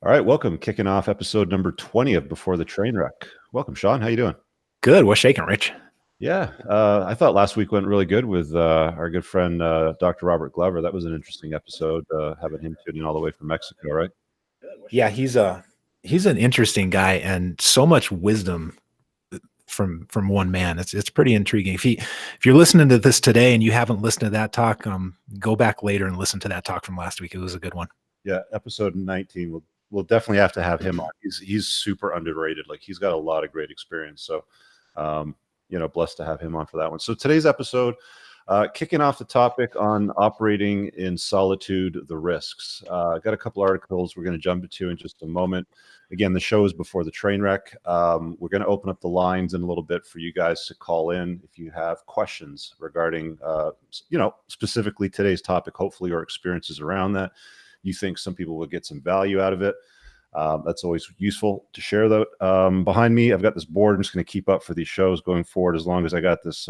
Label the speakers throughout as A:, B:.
A: All right, welcome. Kicking off episode number 20 of Before the Train Wreck. Welcome, Sean. How you doing?
B: Good. What's shaking, Rich?
A: Yeah, I thought last week went really good with our good friend Dr. Robert Glover. That was an interesting episode, having him tuning all the way from Mexico, right?
B: Yeah, he's an interesting guy and so much wisdom from one man. It's pretty intriguing. If you're listening to this today and you haven't listened to that talk, go back later and listen to that talk from last week. It was a good one.
A: Yeah, episode 19. We'll definitely have to have him on. He's super underrated. Like he's got a lot of great experience. So, blessed to have him on for that one. So today's episode. Kicking off the topic on operating in solitude, the risks. I got a couple articles we're going to jump into in just a moment. Again, the show is Before the Train Wreck. We're going to open up the lines in a little bit for you guys to call in if you have questions regarding, specifically today's topic, hopefully, or experiences around that. You think some people will get some value out of it. That's always useful to share that. Behind me, I've got this board. I'm just going to keep up for these shows going forward as long as I got this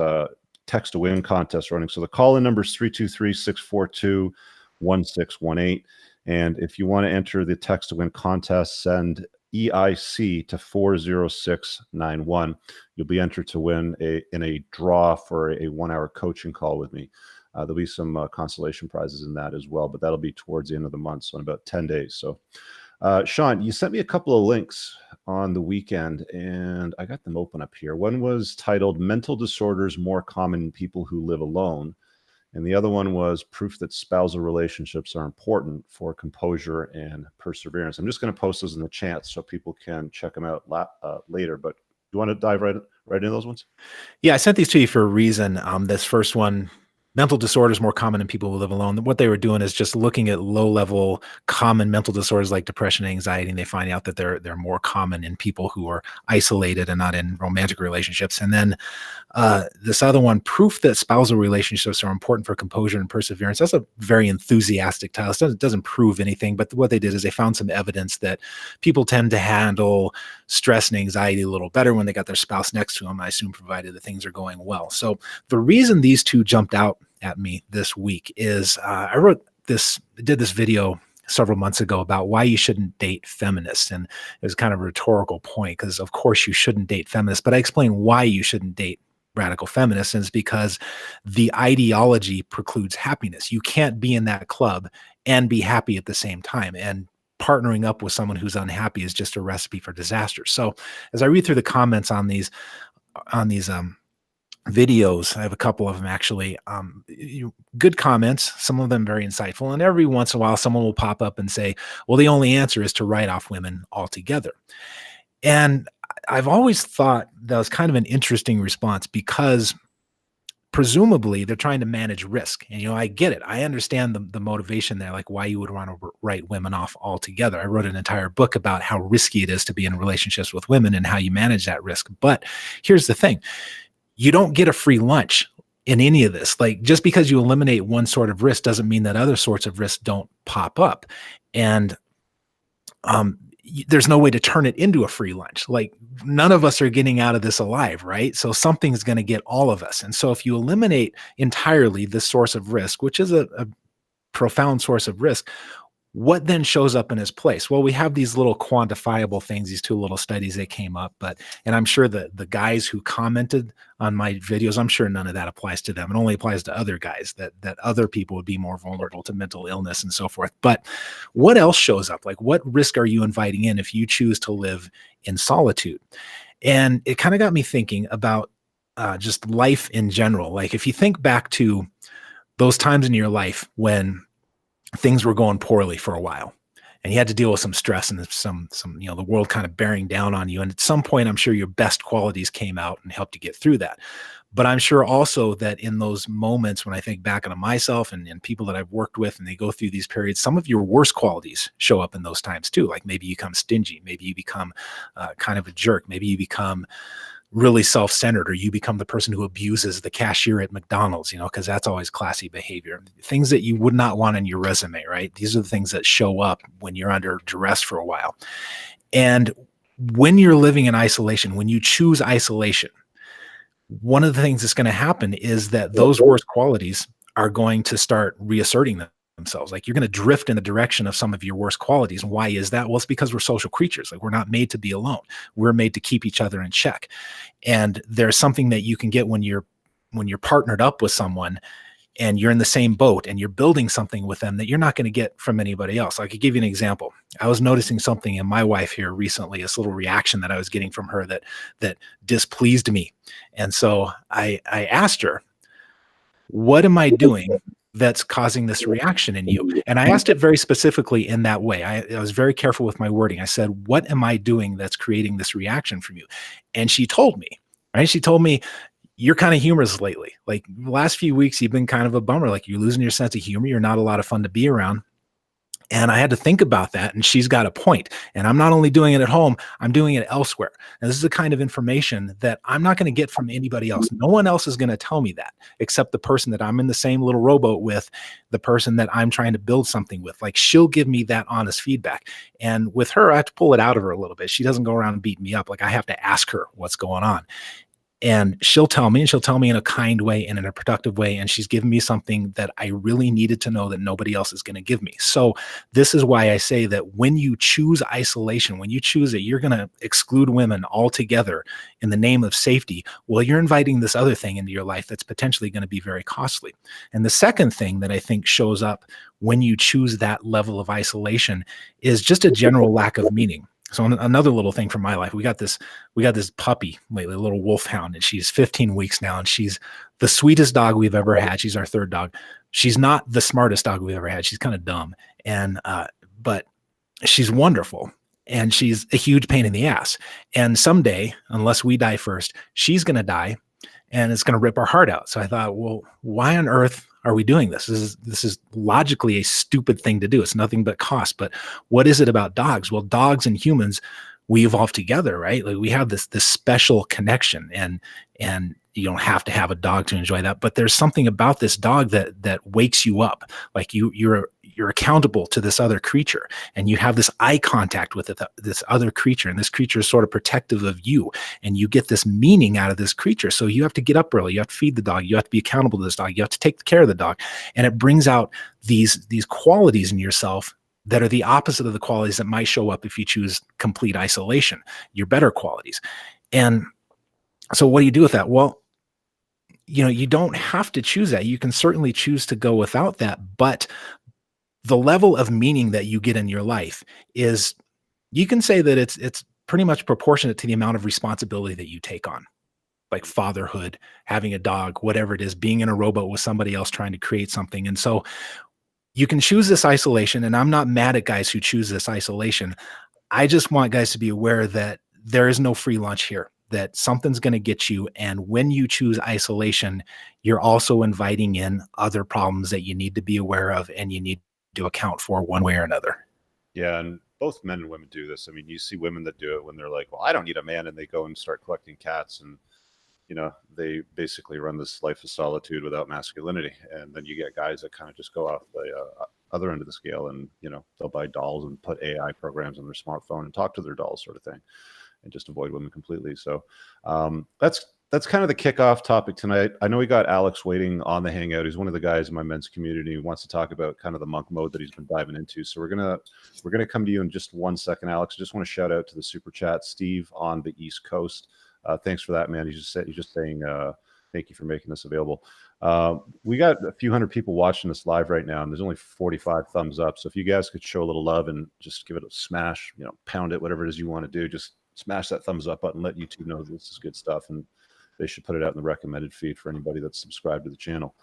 A: text to win contest running. So the call-in number is 323-642-1618. And if you want to enter the text to win contest, send EIC to 40691. You'll be entered to win in a draw for a 1-hour coaching call with me. There'll be some consolation prizes in that as well, but that'll be towards the end of the month, so in about 10 days. So Sean, you sent me a couple of links on the weekend, and I got them open up here. One was titled Mental Disorders More Common in People Who Live Alone. And the other one was Proof That Spousal Relationships Are Important for Composure and Perseverance. I'm just going to post those in the chat so people can check them out later. But you want to dive right into those ones?
B: Yeah, I sent these to you for a reason. This first one, mental disorders more common in people who live alone. What they were doing is just looking at low-level common mental disorders like depression and anxiety, and they find out that they're more common in people who are isolated and not in romantic relationships. And then this other one, Proof That Spousal Relationships Are Important for Composure and Perseverance. That's a very enthusiastic title. It doesn't prove anything, but what they did is they found some evidence that people tend to handle stress and anxiety a little better when they got their spouse next to them, I assume, provided that things are going well. So the reason these two jumped out at me this week is did this video several months ago about why you shouldn't date feminists. And it was kind of a rhetorical point because, of course, you shouldn't date feminists. But I explained why you shouldn't date radical feminists, and it's because the ideology precludes happiness. You can't be in that club and be happy at the same time. And partnering up with someone who's unhappy is just a recipe for disaster. So as I read through the comments on these videos, I have a couple of them actually, good comments, some of them very insightful. And every once in a while, someone will pop up and say, well, the only answer is to write off women altogether. And I've always thought that was kind of an interesting response because presumably they're trying to manage risk. And, I get it. I understand the motivation there, like why you would want to write women off altogether. I wrote an entire book about how risky it is to be in relationships with women and how you manage that risk. But here's the thing. You don't get a free lunch in any of this. Like just because you eliminate one sort of risk doesn't mean that other sorts of risks don't pop up. And there's no way to turn it into a free lunch. Like none of us are getting out of this alive, right? So something's going to get all of us. And so if you eliminate entirely this source of risk, which is a profound source of risk, what then shows up in its place? Well, we have these little quantifiable things, these two little studies that came up, and I'm sure that the guys who commented on my videos, I'm sure none of that applies to them. It only applies to other guys, that other people would be more vulnerable to mental illness and so forth. But what else shows up? Like what risk are you inviting in if you choose to live in solitude? And it kind of got me thinking about just life in general. Like if you think back to those times in your life when things were going poorly for a while and you had to deal with some stress and some the world kind of bearing down on you. And at some point, I'm sure your best qualities came out and helped you get through that. But I'm sure also that in those moments when I think back on myself and people that I've worked with and they go through these periods, some of your worst qualities show up in those times too. Like maybe you become stingy, maybe you become kind of a jerk, maybe you become really self-centered, or you become the person who abuses the cashier at McDonald's, because that's always classy behavior. Things that you would not want on your resume, right? These are the things that show up when you're under duress for a while. And when you're living in isolation, when you choose isolation, one of the things that's going to happen is that those worst qualities are going to start reasserting themselves. Like, you're going to drift in the direction of some of your worst qualities. And why is that? Well, it's because we're social creatures. Like, we're not made to be alone. We're made to keep each other in check. And there's something that you can get when you're partnered up with someone and you're in the same boat and you're building something with them that you're not going to get from anybody else. I could give you an example. I was noticing something in my wife here recently, this little reaction that I was getting from her that displeased me. And so I asked her, what am I doing that's causing this reaction in you? And I asked it very specifically in that way. I was very careful with my wording. I said, what am I doing that's creating this reaction from you? And she told me, right? She told me, you're kind of humorous lately. Like, the last few weeks, you've been kind of a bummer. Like, you're losing your sense of humor. You're not a lot of fun to be around. And I had to think about that. And she's got a point. And I'm not only doing it at home, I'm doing it elsewhere. And this is the kind of information that I'm not going to get from anybody else. No one else is going to tell me that, except the person that I'm in the same little rowboat with, the person that I'm trying to build something with. Like, she'll give me that honest feedback. And with her, I have to pull it out of her a little bit. She doesn't go around and beat me up. Like, I have to ask her what's going on. And she'll tell me in a kind way and in a productive way. And she's given me something that I really needed to know that nobody else is going to give me. So this is why I say that when you choose isolation, when you choose that you're going to exclude women altogether in the name of safety, well, you're inviting this other thing into your life that's potentially going to be very costly. And the second thing that I think shows up when you choose that level of isolation is just a general lack of meaning. So another little thing from my life, we got this puppy lately, a little wolfhound, and she's 15 weeks now, and she's the sweetest dog we've ever had. She's our third dog. She's not the smartest dog we've ever had. She's kind of dumb, and but she's wonderful, and she's a huge pain in the ass. And someday, unless we die first, she's going to die, and it's going to rip our heart out. So I thought, well, why on earth are we doing this? This is logically a stupid thing to do. It's nothing but cost. But what is it about dogs? Well, dogs and humans, we evolved together, right? Like, we have this special connection, and you don't have to have a dog to enjoy that. But there's something about this dog that wakes you up. Like, you're accountable to this other creature, and you have this eye contact with this other creature, and this creature is sort of protective of you, and you get this meaning out of this creature. So you have to get up early, you have to feed the dog, you have to be accountable to this dog, you have to take care of the dog, and it brings out these qualities in yourself that are the opposite of the qualities that might show up if you choose complete isolation, your better qualities. And so what do you do with that? Well, you don't have to choose that. You can certainly choose to go without that, but the level of meaning that you get in your life is, you can say that it's pretty much proportionate to the amount of responsibility that you take on, like fatherhood, having a dog, whatever it is, being in a rowboat with somebody else trying to create something. And so you can choose this isolation, and I'm not mad at guys who choose this isolation. I just want guys to be aware that there is no free lunch here, that something's going to get you. And when you choose isolation, you're also inviting in other problems that you need to be aware of and you need to account for one way or another.
A: Yeah, and both men and women do this. I mean, you see women that do it when they're like, well, I don't need a man, and they go and start collecting cats, and they basically run this life of solitude without masculinity. And then you get guys that kind of just go off the other end of the scale, and they'll buy dolls and put AI programs on their smartphone and talk to their dolls, sort of thing, and just avoid women completely. So that's kind of the kickoff topic tonight. I know we got Alex waiting on the hangout. He's one of the guys in my men's community who wants to talk about kind of the monk mode that he's been diving into. So we're gonna come to you in just 1 second, Alex. I just want to shout out to the super chat, Steve on the East Coast. Thanks for that, man. He's just saying thank you for making this available. We got a few hundred people watching this live right now, and there's only 45 thumbs up. So if you guys could show a little love and just give it a smash, pound it, whatever it is you want to do, just smash that thumbs up button, let YouTube know this is good stuff, and they should put it out in the recommended feed for anybody that's subscribed to the channel.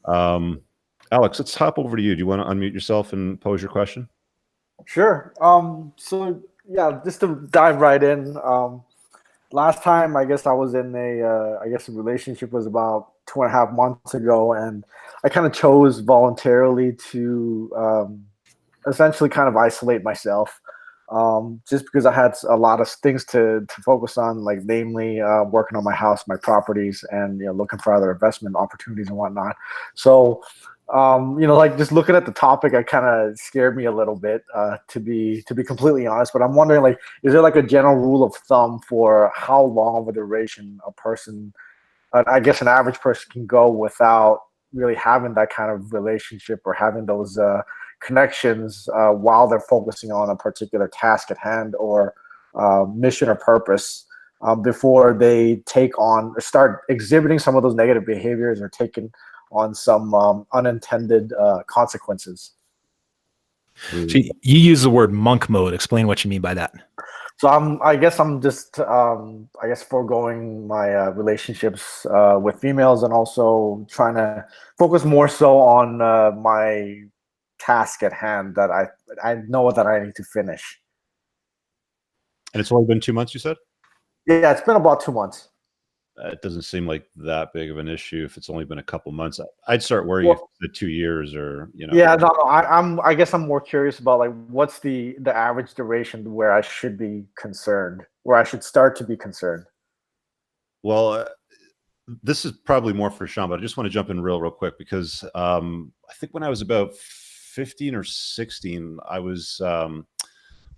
A: Alex, let's hop over to you. Do you want to unmute yourself and pose your question?
C: Sure. So yeah, just to dive right in. Last time, I guess I was in a relationship was about 2.5 months ago, and I kind of chose voluntarily to essentially kind of isolate myself, just because I had a lot of things to focus on, like namely working on my house, my properties, and looking for other investment opportunities and whatnot. So like just looking at the topic, it kind of scared me a little bit, to be completely honest. But I'm wondering, like, is there like a general rule of thumb for how long of a duration a person, I guess an average person, can go without really having that kind of relationship or having those connections while they're focusing on a particular task at hand or mission or purpose before they take on or start exhibiting some of those negative behaviors or taking on some unintended consequences.
B: So you use the word monk mode. Explain what you mean by that.
C: So I guess I'm just foregoing my relationships with females and also trying to focus more so on my task at hand that I know that I need to finish.
A: And it's only been 2 months, you said?
C: Yeah, it's been about 2 months.
A: It doesn't seem like that big of an issue if it's only been a couple months. I'd start worrying if it's 2 years or, you know.
C: Yeah, no, I guess I'm more curious about like what's the average duration where I should be concerned, where I should start to be concerned.
A: Well, this is probably more for Sean, but I just want to jump in real quick because I think when I was about 15 or 16,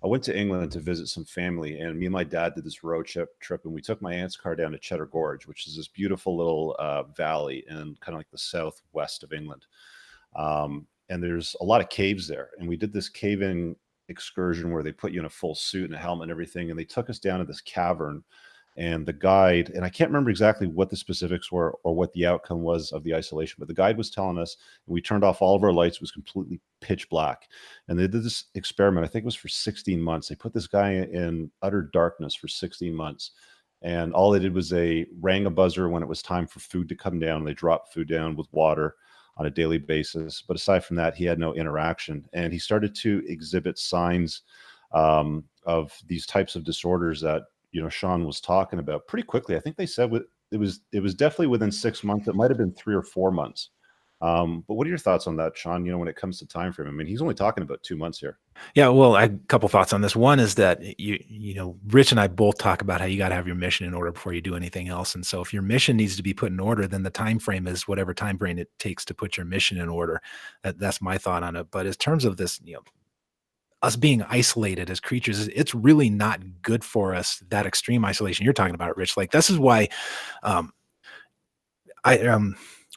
A: I went to England to visit some family, and me and my dad did this road trip, and we took my aunt's car down to Cheddar Gorge, which is this beautiful little valley in kind of like the southwest of England. And there's a lot of caves there, and we did this caving excursion where they put you in a full suit and a helmet and everything, and they took us down to this cavern. And the guide, and I can't remember exactly what the specifics were or what the outcome was of the isolation, but the guide was telling us, and we turned off all of our lights. It was completely pitch black. And they did this experiment. I think it was for 16 months. They put this guy in utter darkness for 16 months. And all they did was they rang a buzzer when it was time for food to come down. They dropped food down with water on a daily basis. But aside from that, he had no interaction. And he started to exhibit signs of these types of disorders that, you know, Sean was talking about pretty quickly. I think they said it was definitely within 6 months. It might have been 3 or 4 months. But what are your thoughts on that, Sean? You know, when it comes to time frame, I mean, he's only talking about 2 months here.
B: Yeah, well, I had a couple thoughts on this. One is that you know, Rich and I both talk about how you got to have your mission in order before you do anything else. And so if your mission needs to be put in order, then the time frame is whatever time frame it takes to put your mission in order. That's my thought on it. But in terms of this, you know, us being isolated as creatures, it's really not good for us, that extreme isolation you're talking about, Rich. Like, this is why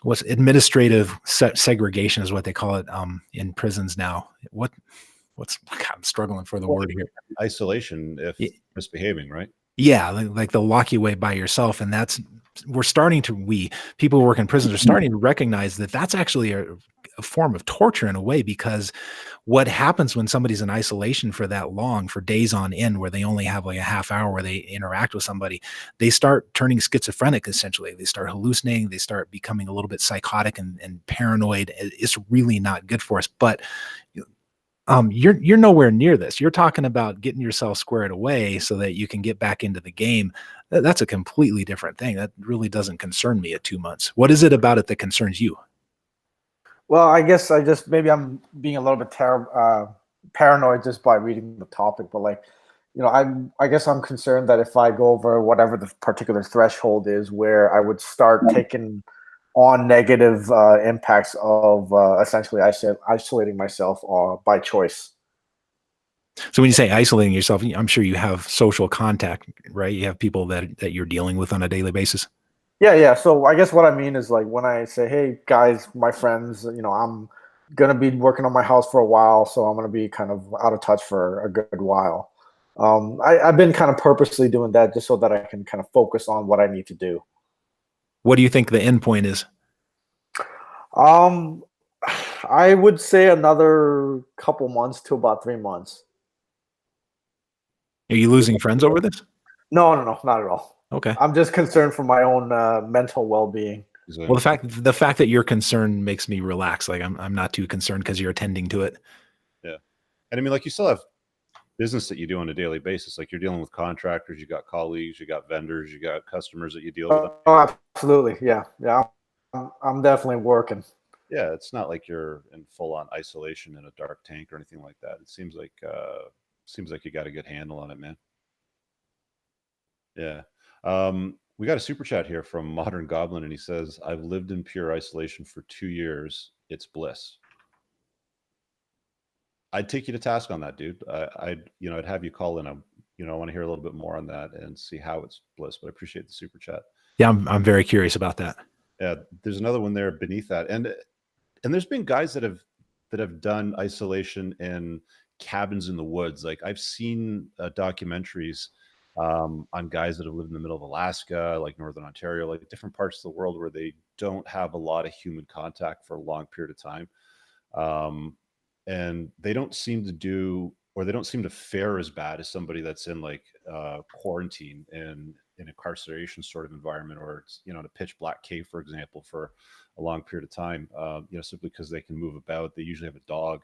B: what's administrative segregation is what they call it in prisons now. God, I'm struggling for the word here.
A: Isolation if misbehaving, right?
B: Yeah, like they'll lock you away by yourself. And people who work in prisons are starting to recognize that that's actually a form of torture in a way, because what happens when somebody's in isolation for that long, for days on end, where they only have like a half hour where they interact with somebody, they start turning schizophrenic. Essentially, they start hallucinating, they start becoming a little bit psychotic and paranoid. It's really not good for us. But you're nowhere near this. You're talking about getting yourself squared away so that you can get back into the game. That's a completely different thing. That really doesn't concern me at 2 months. What is it about it that concerns you?
C: Well, I guess maybe I'm being a little bit paranoid just by reading the topic, but like, you know, I guess I'm concerned that if I go over whatever the particular threshold is where I would start taking on negative impacts of essentially isolating myself by choice.
B: So when you say isolating yourself, I'm sure you have social contact, right? You have people that you're dealing with on a daily basis.
C: Yeah. So I guess what I mean is like when I say, hey guys, my friends, you know, I'm gonna be working on my house for a while, so I'm gonna be kind of out of touch for a good while. I've been kind of purposely doing that just so that I can kind of focus on what I need to do.
B: What do you think the end point is?
C: I would say another couple months to about 3 months.
B: Are you losing friends over this?
C: No, not at all.
B: Okay.
C: I'm just concerned for my own mental well-being.
B: Well, the fact that you're concerned makes me relax. Like I'm not too concerned because you're attending to it.
A: Yeah. And I mean, like, you still have business that you do on a daily basis. Like, you're dealing with contractors, you got colleagues, you got vendors, you got customers that you deal with.
C: Oh, absolutely. Yeah. I'm definitely working.
A: Yeah, it's not like you're in full-on isolation in a dark tank or anything like that. It seems like you got a good handle on it, man. Yeah. We got a super chat here from Modern Goblin, and he says, "I've lived in pure isolation for 2 years. It's bliss." I'd take you to task on that, dude. I'd have you call in. I want to hear a little bit more on that and see how it's bliss. But I appreciate the super chat.
B: Yeah, I'm very curious about that.
A: Yeah, there's another one there beneath that, and there's been guys that have done isolation in cabins in the woods. Like I've seen documentaries on guys that have lived in the middle of Alaska, like Northern Ontario, like different parts of the world where they don't have a lot of human contact for a long period of time. And they don't seem to do, or they don't seem to fare as bad as somebody that's in like quarantine and in incarceration sort of environment, or it's, in a pitch black cave, for example, for a long period of time, simply because they can move about. They usually have a dog.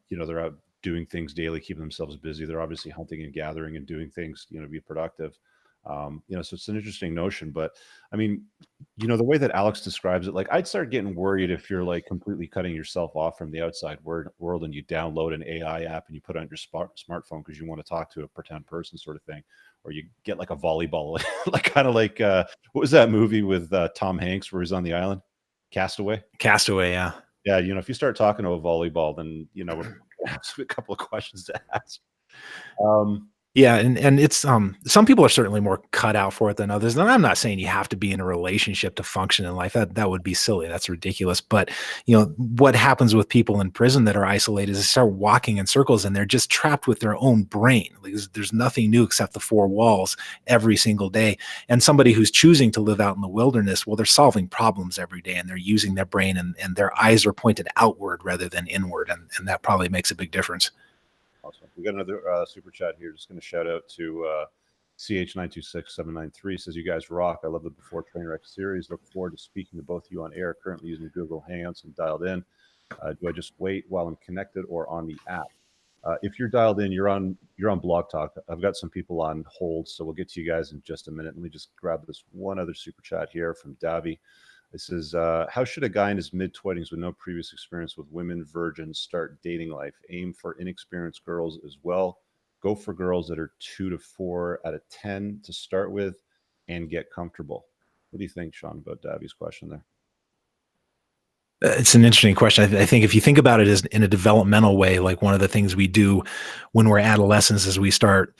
A: They're out doing things daily, keeping themselves busy. They're obviously hunting and gathering and doing things, to be productive. So it's an interesting notion, but I mean, the way that Alex describes it, like I'd start getting worried if you're like completely cutting yourself off from the outside world and you download an AI app and you put it on your smartphone because you want to talk to a pretend person sort of thing, or you get like a volleyball, like kind of like what was that movie with Tom Hanks where he's on the island, Castaway?
B: Castaway, yeah.
A: Yeah, if you start talking to a volleyball, then we're ask a couple of questions to ask.
B: Yeah, and it's some people are certainly more cut out for it than others. And I'm not saying you have to be in a relationship to function in life. That would be silly. That's ridiculous. But what happens with people in prison that are isolated is they start walking in circles and they're just trapped with their own brain. Like, there's nothing new except the four walls every single day. And somebody who's choosing to live out in the wilderness, well, they're solving problems every day and they're using their brain and their eyes are pointed outward rather than inward. And that probably makes a big difference.
A: Awesome. We got another super chat here. Just going to shout out to CH926793. Says, you guys rock. I love the Before Trainwreck series. Look forward to speaking to both of you on air. Currently using Google Hangouts and dialed in. Do I just wait while I'm connected or on the app? If you're dialed in, you're on Blog Talk. I've got some people on hold, so we'll get to you guys in just a minute. Let me just grab this one other super chat here from Davi. It says, how should a guy in his mid-20s with no previous experience with women, virgins, start dating life? Aim for inexperienced girls as well. Go for girls that are 2 to 4 out of 10 to start with and get comfortable. What do you think, Sean, about Davi's question there?
B: It's an interesting question. I think if you think about it as in a developmental way, like one of the things we do when we're adolescents is we start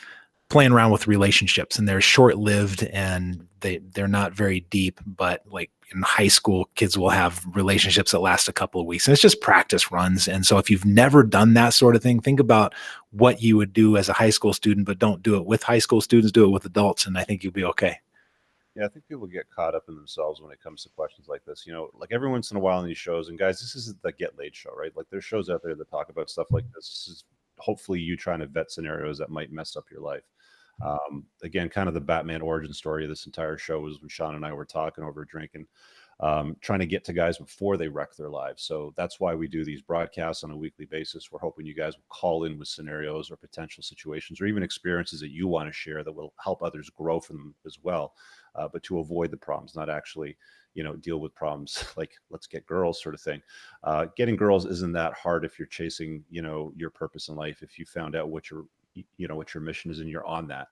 B: playing around with relationships, and they're short-lived and they're not very deep. But like in high school, kids will have relationships that last a couple of weeks, and it's just practice runs. And so if you've never done that sort of thing, think about what you would do as a high school student, but don't do it with high school students, do it with adults. And I think you'll be okay.
A: Yeah, I think people get caught up in themselves when it comes to questions like this. Like every once in a while in these shows, and guys, this isn't the Get Laid show, right? Like there's shows out there that talk about stuff like this. This is hopefully you trying to vet scenarios that might mess up your life. Again, kind of the Batman origin story of this entire show was when Sean and I were talking over a drink and trying to get to guys before they wreck their lives. So that's why we do these broadcasts on a weekly basis. We're hoping you guys will call in with scenarios or potential situations or even experiences that you want to share that will help others grow from them as well. But to avoid the problems, not actually, deal with problems like let's get girls sort of thing. Getting girls isn't that hard if you're chasing, your purpose in life. If you found out what your mission is and you're on that.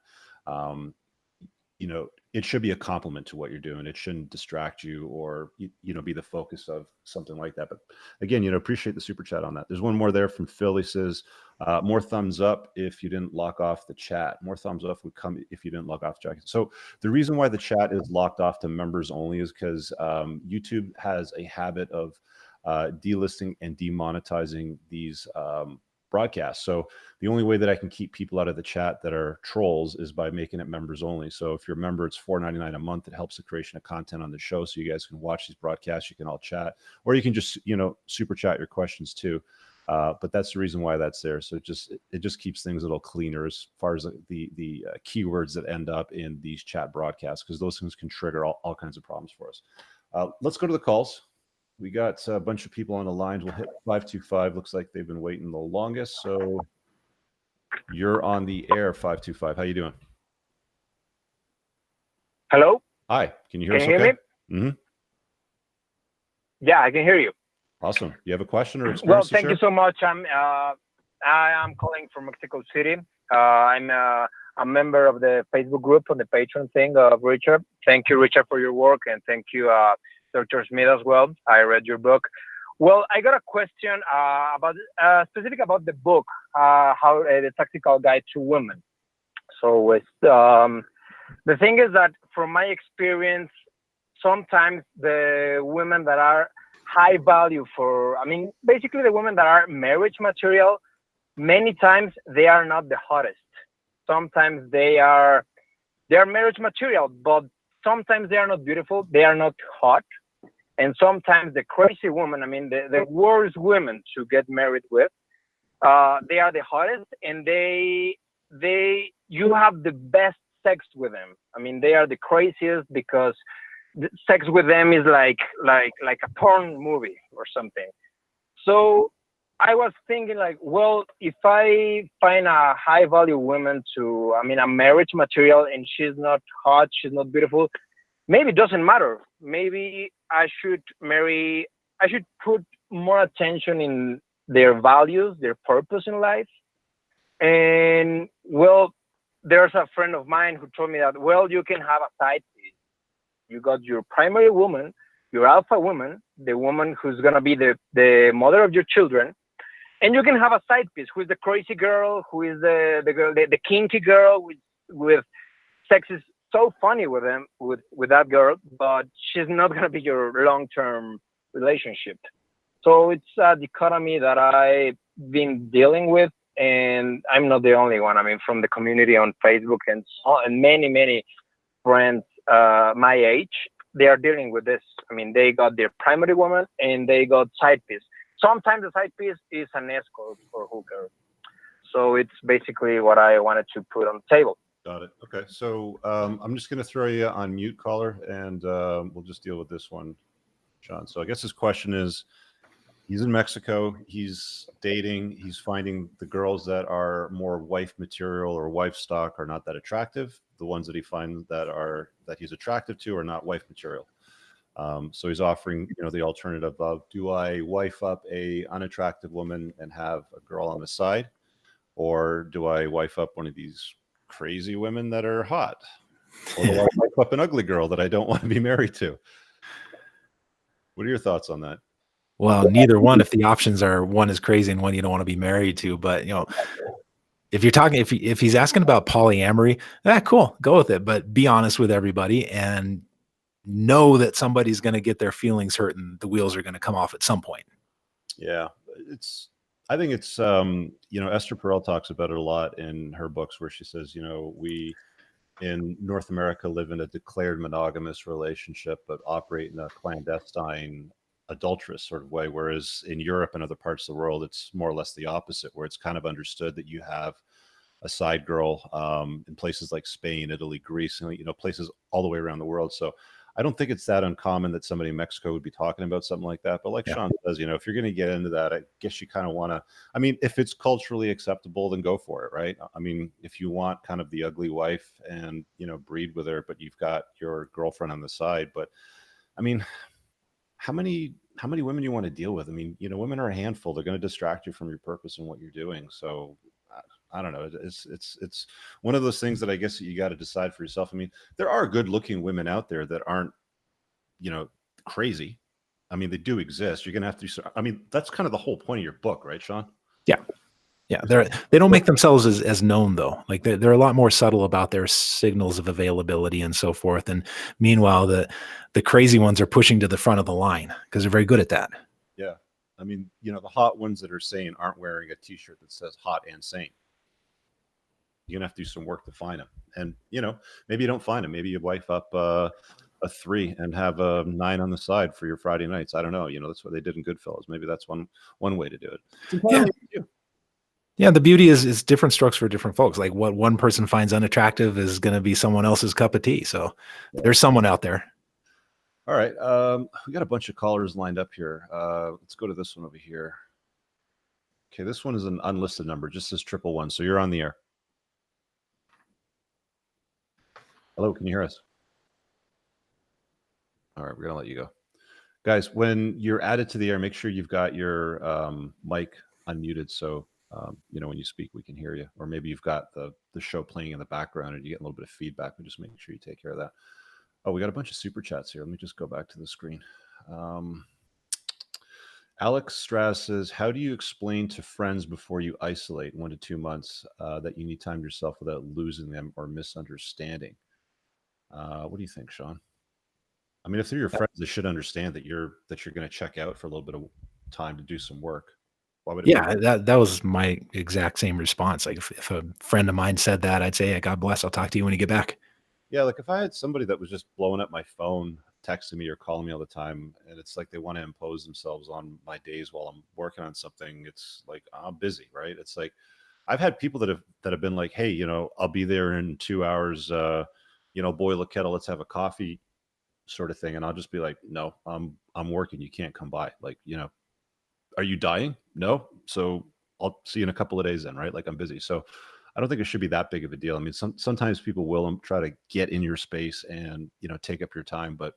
A: It should be a compliment to what you're doing. It shouldn't distract you or, be the focus of something like that. But again, appreciate the super chat on that. There's one more there from Phil. He says, more thumbs up if you didn't lock off the chat. More thumbs up would come if you didn't lock off the chat. So the reason why the chat is locked off to members only is because YouTube has a habit of delisting and demonetizing these broadcast. So the only way that I can keep people out of the chat that are trolls is by making it members only. So if you're a member, it's $4.99 a month. It helps the creation of content on the show. So you guys can watch these broadcasts. You can all chat, or you can just, super chat your questions too. But that's the reason why that's there. So it just keeps things a little cleaner as far as the keywords that end up in these chat broadcasts, because those things can trigger all kinds of problems for us. Let's go to the calls. We got a bunch of people on the lines. We'll hit 525. Looks like they've been waiting the longest. So you're on the air, 525. How you doing?
D: Hello?
A: Hi. Can you hear us
D: okay?
A: Hear me? Mm-hmm.
D: Yeah, I can hear you.
A: Awesome. You have a question or experience?
D: Well, thank you so much. I'm calling from Mexico City. I'm a member of the Facebook group on the Patreon thing of Richard. Thank you, Richard, for your work, and thank you, Dr. Smith, as well. I read your book. Well, I got a question about specific about the book, how the Tactical Guide to Women. So it's, the thing is that from my experience, sometimes the women that are high value for, I mean, basically the women that are marriage material, many times they are not the hottest. Sometimes they're marriage material, but sometimes they are not beautiful, they are not hot. And sometimes the crazy woman, I mean, the worst women to get married with, they are the hottest, and you have the best sex with them. I mean, they are the craziest because sex with them is like a porn movie or something. So I was thinking like, well, if I find a high value woman to, I mean, a marriage material, and she's not hot, she's not beautiful, maybe it doesn't matter. Maybe I should put more attention in their values, their purpose in life. And well, there's a friend of mine who told me that, well, you can have a side piece. You got your primary woman, your alpha woman, the woman who's going to be the mother of your children. And you can have a side piece who is the crazy girl, who is the kinky girl with sex is so funny with them, with that girl, but she's not going to be your long-term relationship. So it's a dichotomy that I've been dealing with, and I'm not the only one. I mean, from the community on Facebook and many friends my age, they are dealing with this. I mean, they got their primary woman and they got side piece. Sometimes the side piece is an escort or hooker. So it's basically what I wanted to put on the table.
A: Got it. Okay. So I'm just going to throw you on mute, caller, and we'll just deal with this one, Sean. So I guess his question is, he's in Mexico, he's dating, he's finding the girls that are more wife material or wife stock are not that attractive. The ones that he finds that he's attractive to are not wife material. So he's offering, the alternative of, do I wife up a unattractive woman and have a girl on the side, or do I wife up one of these crazy women that are hot, or do I wife up an ugly girl that I don't want to be married to? What are your thoughts on that?
B: Well, neither one, if the options are one is crazy and one you don't want to be married to. But, if you're talking, if he's asking about polyamory, cool, go with it. But be honest with everybody and know that somebody's going to get their feelings hurt and the wheels are going to come off at some point.
A: Yeah, I think it's, Esther Perel talks about it a lot in her books, where she says, we in North America live in a declared monogamous relationship, but operate in a clandestine, adulterous sort of way. Whereas in Europe and other parts of the world, it's more or less the opposite, where it's kind of understood that you have a side girl in places like Spain, Italy, Greece, places all the way around the world. So I don't think it's that uncommon that somebody in Mexico would be talking about something like that. But like Sean says, if you're going to get into that, I guess you kind of want to, I mean, if it's culturally acceptable, then go for it, right? I mean, if you want kind of the ugly wife and, breed with her, but you've got your girlfriend on the side. But I mean, how many women you want to deal with? I mean, women are a handful. They're going to distract you from your purpose and what you're doing. So I don't know. It's one of those things that I guess you got to decide for yourself. I mean, there are good looking women out there that aren't, crazy. I mean, they do exist. You're going to have to, I mean, that's kind of the whole point of your book, right, Sean?
B: Yeah. Yeah. They don't make themselves as known though. Like they're a lot more subtle about their signals of availability and so forth. And meanwhile, the crazy ones are pushing to the front of the line because they're very good at that.
A: Yeah. I mean, the hot ones that are sane aren't wearing a t-shirt that says hot and sane. You're gonna have to do some work to find them. And maybe you don't find them. Maybe you wife up a 3 and have a 9 on the side for your Friday nights. I don't know. That's what they did in Goodfellas. Maybe that's one way to do it.
B: Yeah, the beauty is different strokes for different folks. Like what one person finds unattractive is going to be someone else's cup of tea. So there's someone out there.
A: All right. We got a bunch of callers lined up here. Let's go to this one over here. Okay, this one is an unlisted number, just says 111. So you're on the air. Hello, can you hear us? All right, we're gonna let you go. Guys, when you're added to the air, make sure you've got your mic unmuted, so when you speak, we can hear you. Or maybe you've got the show playing in the background and you get a little bit of feedback, but just make sure you take care of that. Oh, we got a bunch of super chats here. Let me just go back to the screen. Alex Strass says, how do you explain to friends before you isolate 1 to 2 months that you need time to yourself without losing them or misunderstanding? What do you think, Sean? I mean, if they're your friends, they should understand that you're going to check out for a little bit of time to do some work. Why would it
B: Yeah, that was my exact same response. Like if a friend of mine said that, I'd say, "Yeah, God bless. I'll talk to you when you get back."
A: Yeah, like if I had somebody that was just blowing up my phone, texting me or calling me all the time, and it's like they want to impose themselves on my days while I'm working on something, it's like I'm busy, right? It's like I've had people that have been like, "Hey, I'll be there in 2 hours. Boil a kettle, let's have a coffee," sort of thing, and I'll just be like, "No, I'm working. You can't come by." Like, are you dying? No. So I'll see you in a couple of days then, right? Like I'm busy. So I don't think it should be that big of a deal. I mean, sometimes people will try to get in your space and, take up your time, but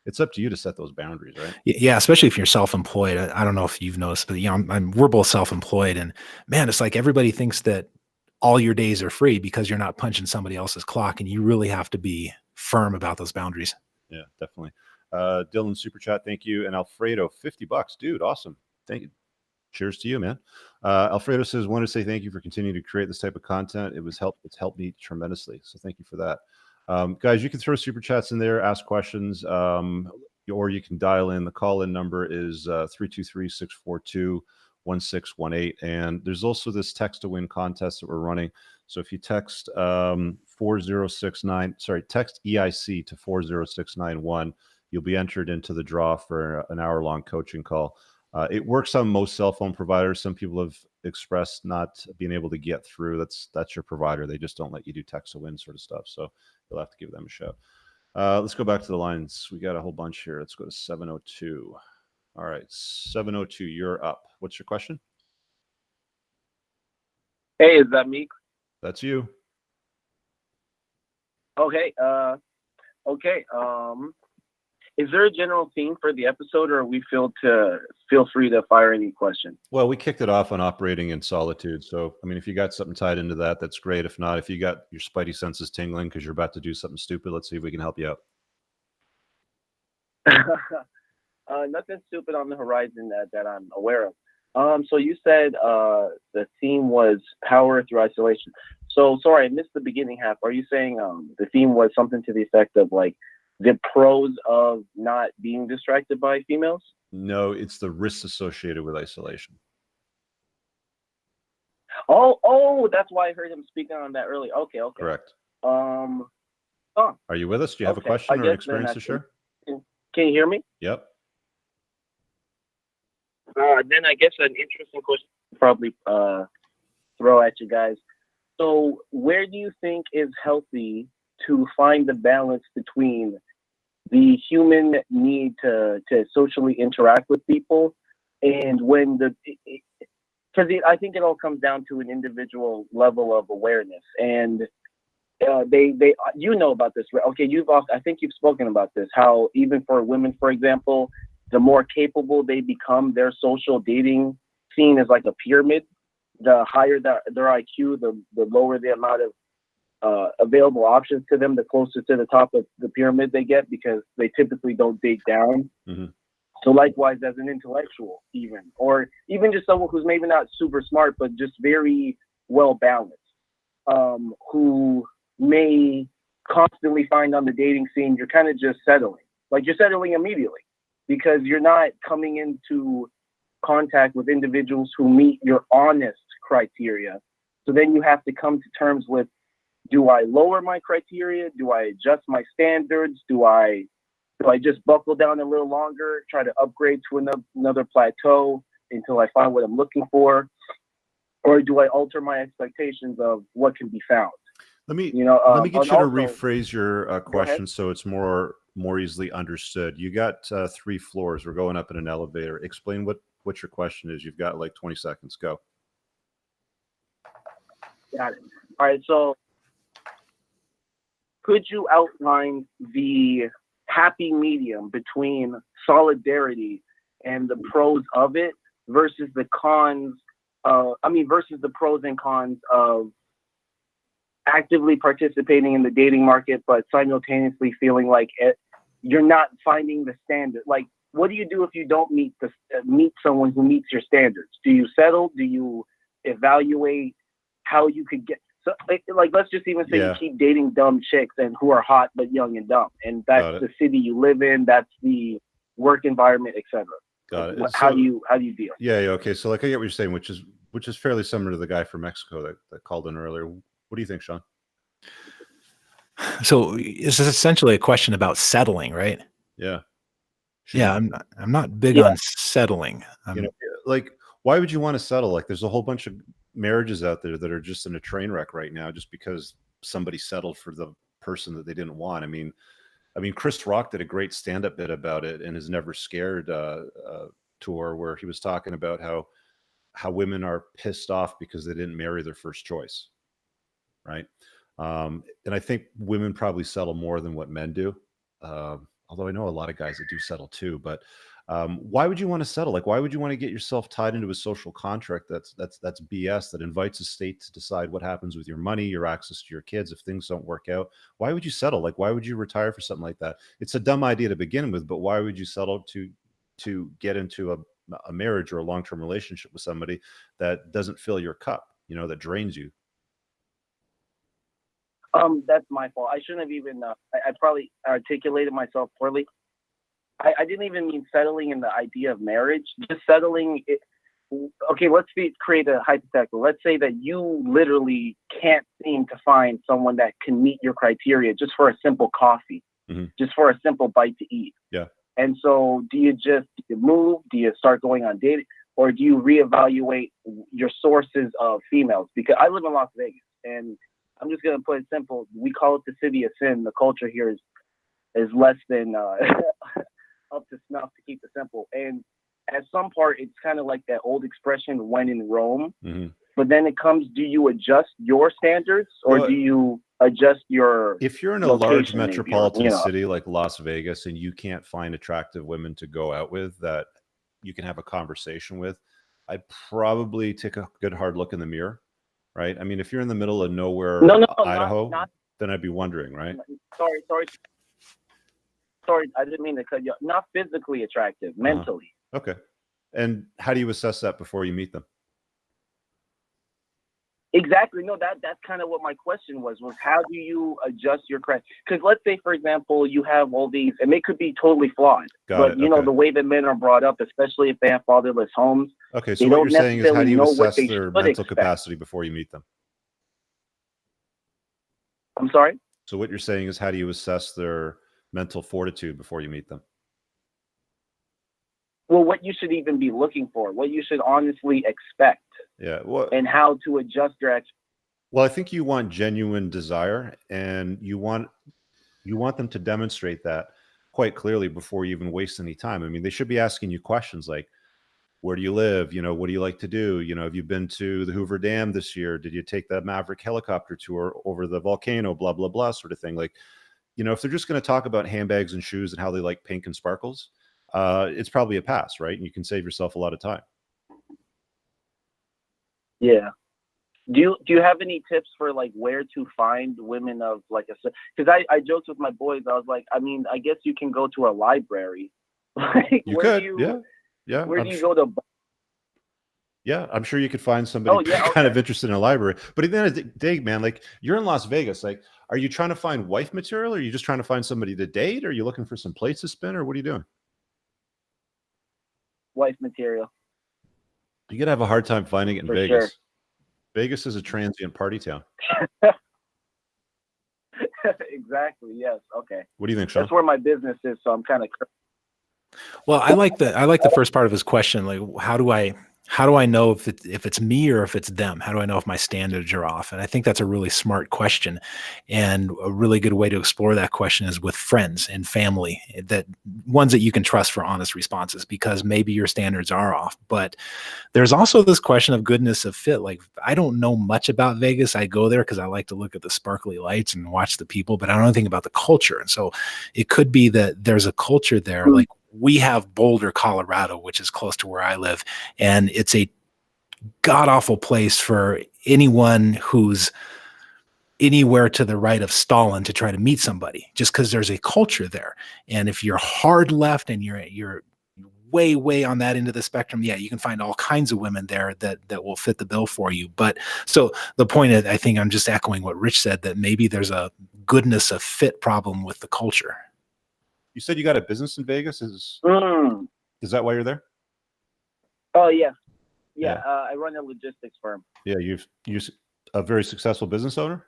A: it's up to you to set those boundaries, right?
B: Yeah, especially if you're self-employed. I don't know if you've noticed, but we're both self-employed, and man, it's like everybody thinks that all your days are free because you're not punching somebody else's clock, and you really have to be firm about those boundaries.
A: Yeah, definitely. Dylan super chat, thank you. And Alfredo, $50, dude, awesome. Thank you. Cheers to you, man. Alfredo says, "Want to say thank you for continuing to create this type of content. It's helped me tremendously. So thank you for that." Guys, you can throw super chats in there, ask questions, or you can dial in. The call-in number is 323-642-1618. And there's also this text to win contest that we're running. So if you text 4069, text EIC to 40691, you'll be entered into the draw for an hour-long coaching call. It works on most cell phone providers. Some people have expressed not being able to get through. That's your provider. They just don't let you do text to win sort of stuff. So you'll have to give them a shout. Let's go back to the lines. We got a whole bunch here. Let's go to 702. All right, 702, you're up. What's your question?
E: Hey, is that me?
A: That's you.
E: Okay. Is there a general theme for the episode, or we feel free to fire any questions?
A: Well, we kicked it off on operating in solitude. So, I mean, if you got something tied into that, that's great. If not, if you got your spidey senses tingling because you're about to do something stupid, let's see if we can help you out.
E: Nothing stupid on the horizon that I'm aware of. So you said the theme was power through isolation. So sorry, I missed the beginning half. Are you saying the theme was something to the effect of like the pros of not being distracted by females?
A: No, it's the risks associated with isolation.
E: Oh, that's why I heard him speaking on that earlier. Okay.
A: Correct.
E: Are
A: you with us? Do you have a question or an experience to share?
E: Can you hear me?
A: Yep.
E: Then I guess an interesting question to probably throw at you guys. So where do you think is healthy to find the balance between the human need to socially interact with people and when because I think it all comes down to an individual level of awareness, and they about this, right? Okay, I think you've spoken about this, how even for women, for example, the more capable they become, their social dating scene is like a pyramid. The higher their IQ, the lower the amount of available options to them, the closer to the top of the pyramid they get, because they typically don't date down.
A: Mm-hmm.
E: So likewise, as an intellectual, or even just someone who's maybe not super smart, but just very well balanced, who may constantly find on the dating scene, you're kind of just settling. Like you're settling immediately because you're not coming into contact with individuals who meet your honest criteria. So then you have to come to terms with, do I lower my criteria? Do I adjust my standards? Do I just buckle down a little longer, try to upgrade to another plateau until I find what I'm looking for? Or do I alter my expectations of what can be found?
A: Let me get you to rephrase your question so it's more easily understood. You got 3 floors. We're going up in an elevator. Explain what your question is. You've got like 20 seconds. Go.
E: Got it. All right. So could you outline the happy medium between solidarity and the pros of it versus the cons? Versus the pros and cons of actively participating in the dating market, but simultaneously feeling like you're not finding the standard. Like, what do you do if you don't meet someone who meets your standards? Do you settle? Do you evaluate how you could get? So, like, let's just even say
A: Yeah.
E: you keep dating dumb chicks and who are hot but young and dumb, and that's
A: Got it.
E: the city you live in, that's the work environment, etc.
A: Got it.
E: How
A: So-
E: do you deal?
A: Yeah, okay. So like I get what you're saying, which is fairly similar to the guy from Mexico that called in earlier. What do you think, Sean?
B: So it's essentially a question about settling, right?
A: Yeah.
B: Yeah, I'm not big
E: Yeah.
B: on settling.
A: You know, like, why would you want to settle? Like, there's a whole bunch of marriages out there that are just in a train wreck right now, just because somebody settled for the person that they didn't want. I mean, Chris Rock did a great stand-up bit about it in his Never Scared tour, where he was talking about how women are pissed off because they didn't marry their first choice, right? And I think women probably settle more than what men do. Although I know a lot of guys that do settle too, but why would you want to settle? Like, why would you want to get yourself tied into a social contract that's BS, that invites a state to decide what happens with your money, your access to your kids if things don't work out? Why would you settle? Like, why would you retire for something like that? It's a dumb idea to begin with, but why would you settle to get into a marriage or a long-term relationship with somebody that doesn't fill your cup, that drains you?
E: That's my fault. I shouldn't have even. I probably articulated myself poorly. I didn't even mean settling in the idea of marriage. Just settling. Okay, let's create a hypothetical. Let's say that you literally can't seem to find someone that can meet your criteria just for a simple coffee, just for a simple bite to eat.
A: Yeah.
E: And so, do you move? Do you start going on dating, or do you reevaluate your sources of females? Because I live in Las Vegas, and I'm just gonna put it simple. We call it the city of sin. The culture here is less than up to snuff, to keep it simple. And at some part, it's kind of like that old expression, "when in Rome." But then it comes: do you adjust your standards, or do you adjust your?
A: If you're in a large
E: location, maybe,
A: metropolitan city like Las Vegas and you can't find attractive women to go out with that you can have a conversation with, I'd probably take a good hard look in the mirror. Right. I mean, if you're in the middle of nowhere, Idaho, then I'd be wondering, right?
E: Sorry. I didn't mean to cut you off. Not physically attractive, mentally.
A: Okay. And how do you assess that before you meet them?
E: Exactly. No, that's kind of what my question was how do you adjust your credit? Because let's say, for example, you have all these, and they could be totally flawed. But you know, the way that men are brought up, especially if they have fatherless homes.
A: Okay, so what you're saying is, how do you assess their mental capacity before you meet them?
E: I'm sorry?
A: So what you're saying is, how do you assess their mental fortitude before you meet them?
E: Well, what you should even be looking for, what you should honestly expect.
A: Yeah. Well,
E: and how to adjust your
A: Well, I think you want genuine desire, and you want them to demonstrate that quite clearly before you even waste any time. I mean, they should be asking you questions like, where do you live? What do you like to do? Have you been to the Hoover Dam this year? Did you take the Maverick helicopter tour over the volcano? Blah, blah, blah, sort of thing. Like, if they're just going to talk about handbags and shoes and how they like pink and sparkles, it's probably a pass, right? And you can save yourself a lot of time.
E: Yeah. Do you have any tips for like where to find women of like because I joked with my boys. I was like, I mean, I guess you can go to a library. Like,
A: you could, yeah.
E: Where do you go to?
A: Yeah, I'm sure you could find somebody kind of interested in a library. But at the end of the day, man, like, you're in Las Vegas. Like, are you trying to find wife material, or are you just trying to find somebody to date? Or are you looking for some plates to spin, or what are you doing?
E: Wife material.
A: You're gonna have a hard time finding it in Vegas.
E: Sure.
A: Vegas is a transient party town.
E: Exactly. Yes. Okay.
A: What do you think, Sean?
E: That's where my business is, so I'm kind of.
B: Well, I like the first part of his question. Like, how do I know if it's me or if it's them? How do I know if my standards are off? And I think that's a really smart question, and a really good way to explore that question is with friends and family, that ones that you can trust for honest responses, because maybe your standards are off. But there's also this question of goodness of fit. Like, I don't know much about Vegas. I go there because I like to look at the sparkly lights and watch the people, but I don't know anything about the culture. And so it could be that there's a culture there. Like, we have Boulder, Colorado, which is close to where I live, and it's a god-awful place for anyone who's anywhere to the right of Stalin to try to meet somebody, just because there's a culture there. And if you're hard left and you're way on that end of the spectrum, yeah, you can find all kinds of women there that will fit the bill for you. But so the point is, I think I'm just echoing what Rich said, that maybe there's a goodness of fit problem with the culture.
A: You said you got a business in Vegas. Is that why you're there?
E: Oh yeah.
A: Yeah.
E: I run a logistics firm.
A: Yeah, you're a very successful business owner.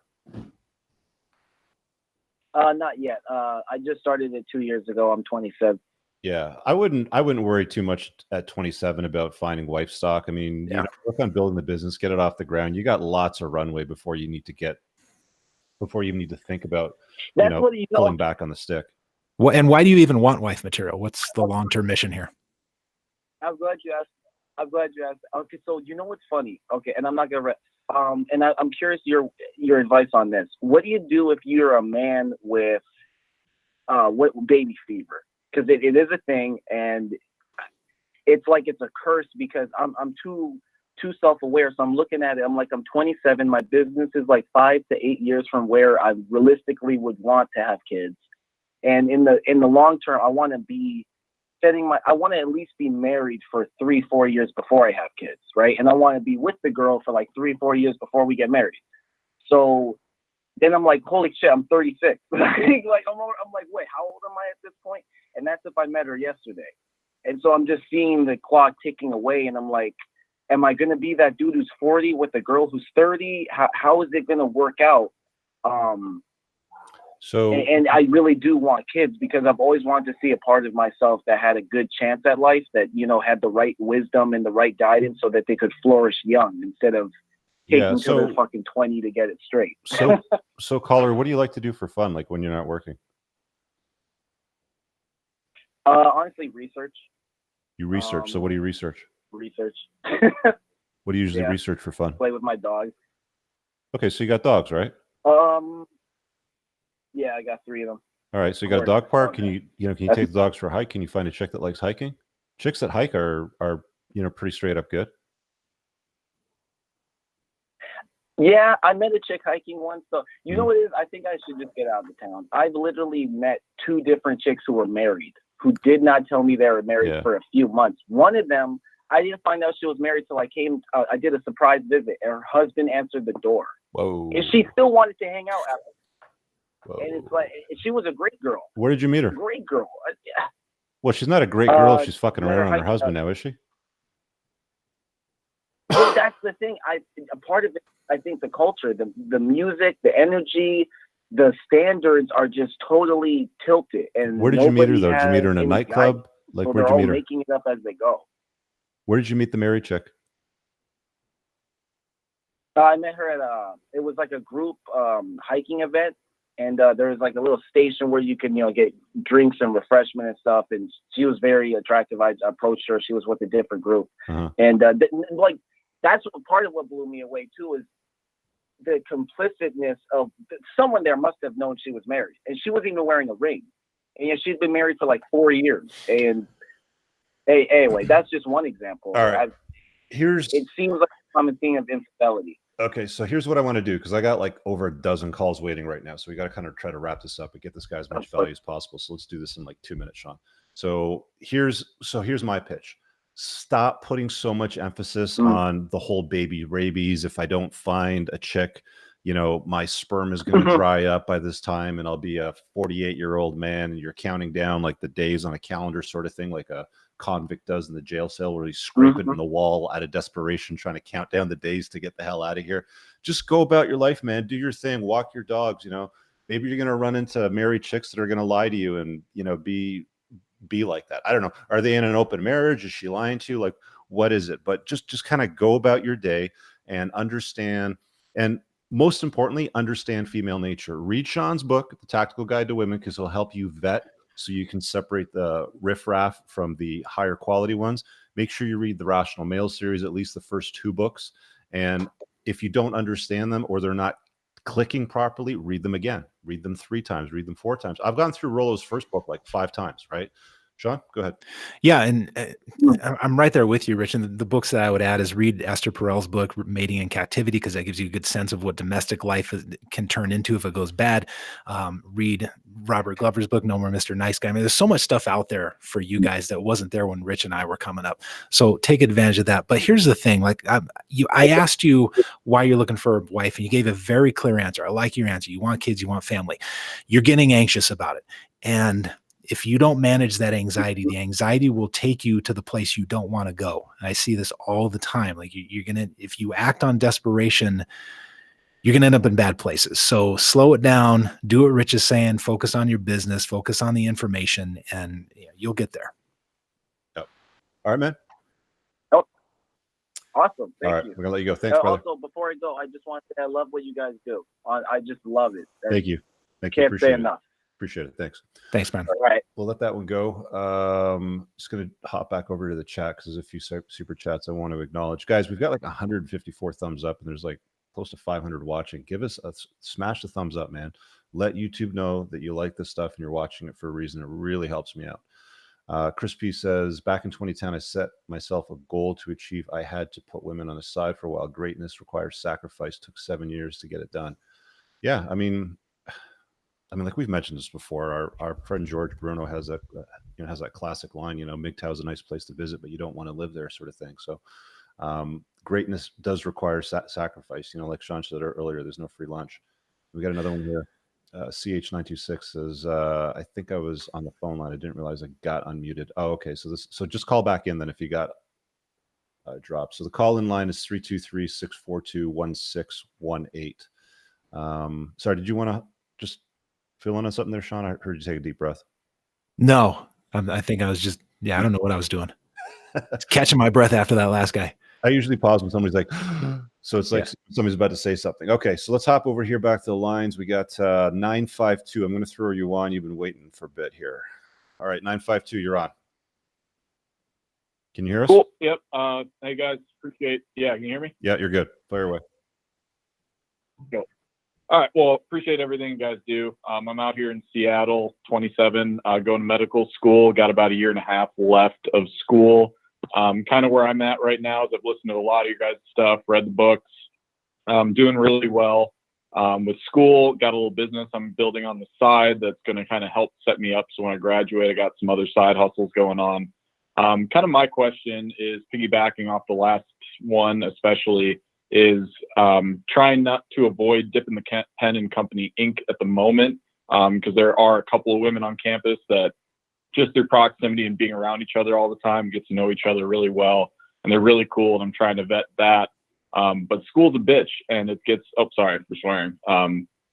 E: Not yet. I just started it 2 years ago. I'm 27.
A: Yeah, I wouldn't worry too much at 27 about finding wife stock. I mean,
B: Yeah.
A: work on building the business, get it off the ground. You got lots of runway before you need to think about pulling back on the stick.
B: Well, and why do you even want wife material? What's the long-term mission here?
E: I'm glad you asked. Okay, so you know what's funny? Okay, and I'm not gonna. And I'm curious your advice on this. What do you do if you're a man with what baby fever? Because it is a thing, and it's like it's a curse because I'm too self-aware. So I'm looking at it. I'm like, I'm 27. My business is like 5 to 8 years from where I realistically would want to have kids. And in the long term, I want to be I want to at least be married for 3-4 years before I have kids, right? And I want to be with the girl for like 3-4 years before we get married. So then I'm like, holy shit, I'm 36. like I'm like, wait, how old am I at this point? And that's if I met her yesterday. And so I'm just seeing the clock ticking away, and I'm like, am I going to be that dude who's 40 with a girl who's 30? How is it going to work out? And I really do want kids because I've always wanted to see a part of myself that had a good chance at life, that, had the right wisdom and the right guidance so that they could flourish young instead of taking till they're fucking 20 to get it straight.
A: So caller, what do you like to do for fun? Like when you're not working?
E: Honestly, research.
A: You research. So what do you research?
E: Research.
A: What do you usually research for fun?
E: Play with my dogs.
A: Okay, so you got dogs, right?
E: Yeah, I got 3 of them.
A: All right, so you got a dog park. Can you take the dogs for a hike? Can you find a chick that likes hiking? Chicks that hike are pretty straight up good.
E: Yeah, I met a chick hiking once. So you know what it is? I think I should just get out of the town. I've literally met 2 different chicks who were married, who did not tell me they were married for a few months. One of them, I didn't find out she was married till I came. I did a surprise visit, and her husband answered the door.
A: Whoa!
E: And she still wanted to hang out after.
A: Whoa.
E: And it's like, she was a great girl.
A: Where did you meet her?
E: Great girl. Yeah.
A: Well, she's not a great girl if she's fucking around on her husband now, is she?
E: Well, that's the thing. A part of it, I think, the culture, the music, the energy, the standards are just totally tilted. And
A: where did you meet her though? Did you meet her in a nightclub? Like,
E: so
A: where'd you meet her?
E: Making it up as they go.
A: Where did you meet the married chick?
E: I met her at it was like a group hiking event, and there was like a little station where you can get drinks and refreshment and stuff. And she was very attractive. I approached her. She was with a different group, and like that's part of what blew me away too is the complicitness of someone there must have known she was married, and she wasn't even wearing a ring, and she's been married for like 4 years. And anyway, that's just one example.
A: All right.
E: It seems like a common thing of infidelity.
A: Okay, so here's what I want to do, because I got like over a dozen calls waiting right now. So we got to kind of try to wrap this up and get this guy as much value as possible. So let's do this in like 2 minutes, Sean. So here's my pitch. Stop putting so much emphasis on the whole baby rabies. If I don't find a chick, my sperm is going to dry up by this time and I'll be a 48-year-old man, and you're counting down like the days on a calendar sort of thing, like a convict does in the jail cell where he's scraping the wall out of desperation, trying to count down the days to get the hell out of here. Just go about your life, man. Do your thing. Walk your dogs. Maybe you're going to run into married chicks that are going to lie to you and, be like that. I don't know. Are they in an open marriage? Is she lying to you? Like, what is it? But just kind of go about your day and understand. And most importantly, understand female nature. Read Sean's book, The Tactical Guide to Women, because he'll help you vet so you can separate the riffraff from the higher quality ones. Make sure you read the Rational Male series, at least the first 2 books. And if you don't understand them or they're not clicking properly, read them again. Read them 3 times, read them 4 times. I've gone through Rollo's first book like 5 times, right? Sean, go ahead.
B: Yeah, and I'm right there with you, Rich. And the books that I would add is read Esther Perel's book, Mating in Captivity, because that gives you a good sense of what domestic life can turn into if it goes bad. Read Robert Glover's book, No More Mr. Nice Guy. I mean, there's so much stuff out there for you guys that wasn't there when Rich and I were coming up. So take advantage of that. But here's the thing: like I asked you why you're looking for a wife, and you gave a very clear answer. I like your answer. You want kids, you want family. You're getting anxious about it, and if you don't manage that anxiety, the anxiety will take you to the place you don't want to go. And I see this all the time. Like you're going to, if you act on desperation, you're going to end up in bad places. So slow it down, do what Rich is saying, focus on your business, focus on the information, and you'll get there.
A: Yep. All right, man.
E: Oh, awesome. Thank
A: All right.
E: you.
A: We're going to let you go. Thanks, brother.
E: Also, before I go, I just want to say I love what you guys do. I just love it.
A: Thank you. Thank you.
E: Can't say
A: Appreciate it.
E: enough.
A: Appreciate it. Thanks.
B: Thanks, man.
E: All right.
A: We'll let that one go. Just going to hop back over to the chat because there's a few super chats I want to acknowledge. Guys, we've got like 154 thumbs up and there's like close to 500 watching. Give us a smash the thumbs up, man. Let YouTube know that you like this stuff and you're watching it for a reason. It really helps me out. Chris P says, back in 2010, I set myself a goal to achieve. I had to put women on the side for a while. Greatness requires sacrifice. Took 7 years to get it done. Yeah, I mean, like we've mentioned this before. Our friend George Bruno has that, has that classic line. MGTOW is a nice place to visit, but you don't want to live there, sort of thing. So, greatness does require sacrifice. Like Sean said earlier, there's no free lunch. We got another one here. CH926 says, I think I was on the phone line. I didn't realize I got unmuted. Oh, okay. So just call back in then if you got dropped. So the call in line is 323-642-1618. Sorry, did you want to just fill in on something there, Sean? I heard you take a deep breath.
B: No, I think I was just, I don't know what I was doing. Catching my breath after that last guy.
A: I usually pause when somebody's like, so it's like somebody's about to say something. Okay, so let's hop over here back to the lines. We got 952. I'm going to throw you on. You've been waiting for a bit here. All right, 952, you're on. Can you hear us?
F: Cool. Yep. Hey, guys. Appreciate Yeah, can you hear me?
A: Yeah, you're good. Fire away.
F: Go. All right. Well, appreciate everything you guys do. I'm out here in Seattle, 27, going to medical school. Got about a year and a half left of school. Kind of where I'm at right now is I've listened to a lot of your guys' stuff, read the books, doing really well. With school, got a little business I'm building on the side that's going to kind of help set me up. So when I graduate, I got some other side hustles going on. Kind of my question is piggybacking off the last one, especially is trying not to avoid dipping the pen in company ink at the moment, because there are a couple of women on campus that just through proximity and being around each other all the time get to know each other really well, and they're really cool, and I'm trying to vet that. But school's a bitch, and it gets, oh, sorry for swearing,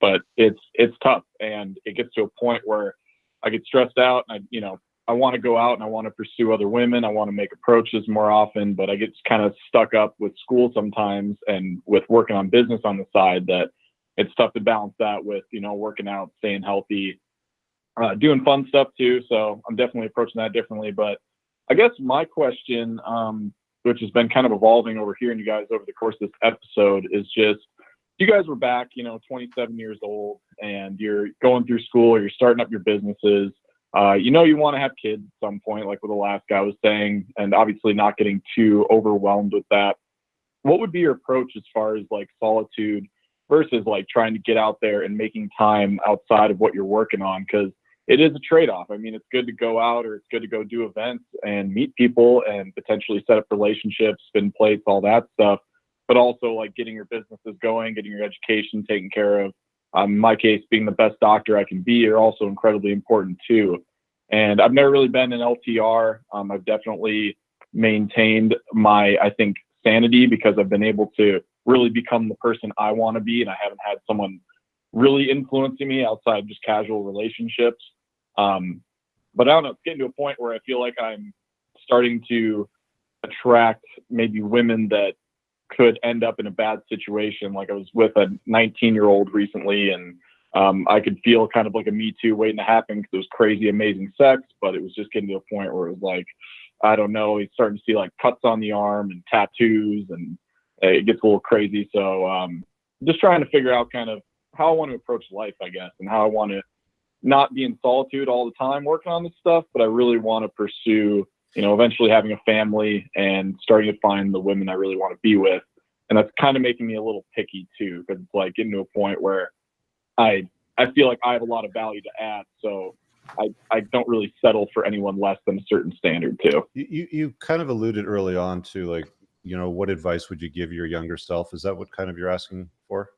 F: but it's tough, and it gets to a point where I get stressed out, and I want to go out and I want to pursue other women. I want to make approaches more often, but I get kind of stuck up with school sometimes and with working on business on the side that it's tough to balance that with, working out, staying healthy, doing fun stuff too. So I'm definitely approaching that differently. But I guess my question, which has been kind of evolving over hearing you guys over the course of this episode, is just, you guys were back, 27 years old, and you're going through school, you're starting up your businesses. You want to have kids at some point, like what the last guy was saying, and obviously not getting too overwhelmed with that. What would be your approach as far as like solitude versus like trying to get out there and making time outside of what you're working on? Because it is a trade-off. I mean, it's good to go out, or it's good to go do events and meet people and potentially set up relationships, spin plates, all that stuff. But also like getting your businesses going, getting your education taken care of. In my case, being the best doctor I can be are also incredibly important too. And I've never really been an LTR. I've definitely maintained my, I think, sanity because I've been able to really become the person I want to be. And I haven't had someone really influencing me outside of just casual relationships. But I don't know, it's getting to a point where I feel like I'm starting to attract maybe women that could end up in a bad situation. Like I was with a 19-year-old recently, and I could feel kind of like a Me Too waiting to happen because it was crazy, amazing sex, but it was just getting to a point where it was like, I don't know, he's starting to see like cuts on the arm and tattoos, and it gets a little crazy. So just trying to figure out kind of how I want to approach life, I guess, and how I want to not be in solitude all the time working on this stuff, but I really want to pursue, eventually having a family and starting to find the women I really want to be with. And that's kind of making me a little picky too, because it's like getting to a point where I feel like I have a lot of value to add. So I don't really settle for anyone less than a certain standard too.
A: You kind of alluded early on to like, what advice would you give your younger self? Is that what kind of you're asking for?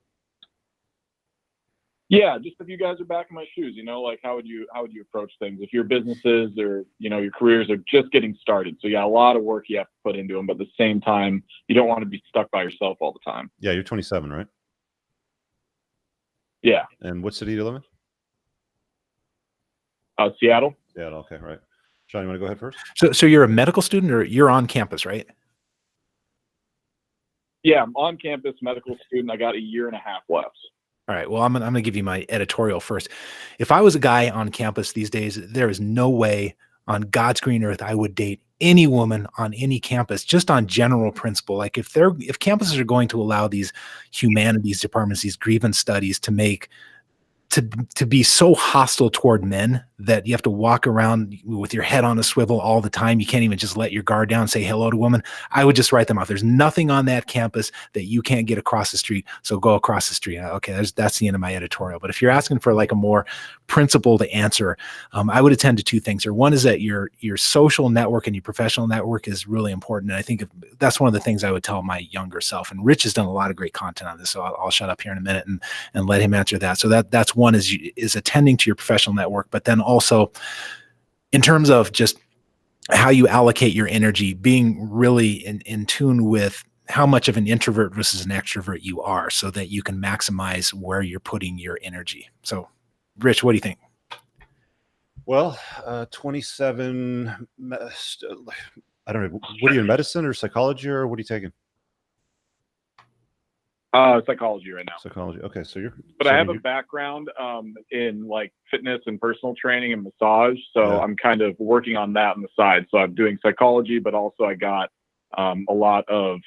F: Yeah, just if you guys are back in my shoes, like how would you approach things if your businesses or your careers are just getting started? So yeah, a lot of work you have to put into them, but at the same time, you don't want to be stuck by yourself all the time.
A: Yeah, you're 27, right?
F: Yeah.
A: And what city do you live
F: in? Seattle.
A: Seattle. Okay, right. Sean, you want to go ahead first?
B: So you're a medical student, or you're on campus, right?
F: Yeah, I'm on campus, medical student. I got a year and a half left.
B: All right. Well, I'm gonna give you my editorial first. If I was a guy on campus these days, there is no way on God's green earth I would date any woman on any campus, just on general principle. Like if campuses are going to allow these humanities departments, these grievance studies to be so hostile toward men that you have to walk around with your head on a swivel all the time. You can't even just let your guard down and say hello to women. I would just write them off. There's nothing on that campus that you can't get across the street. So go across the street. Okay. That's the end of my editorial. But if you're asking for like a more principled answer, I would attend to two things. Or one is that your social network and your professional network is really important. And I think that's one of the things I would tell my younger self. And Rich has done a lot of great content on this. So I'll shut up here in a minute and let him answer that. So that's one is attending to your professional network, but then also in terms of just how you allocate your energy, being really in tune with how much of an introvert versus an extrovert you are, so that you can maximize where you're putting your energy. So Rich, what do you think?
A: Well, 27, I don't know. What are you in, medicine or psychology, or what are you taking?
F: Psychology right now.
A: Psychology. Okay, so
F: I have a background in like fitness and personal training and massage, so I'm kind of working on that on the side. So I'm doing psychology, but also I got a lot of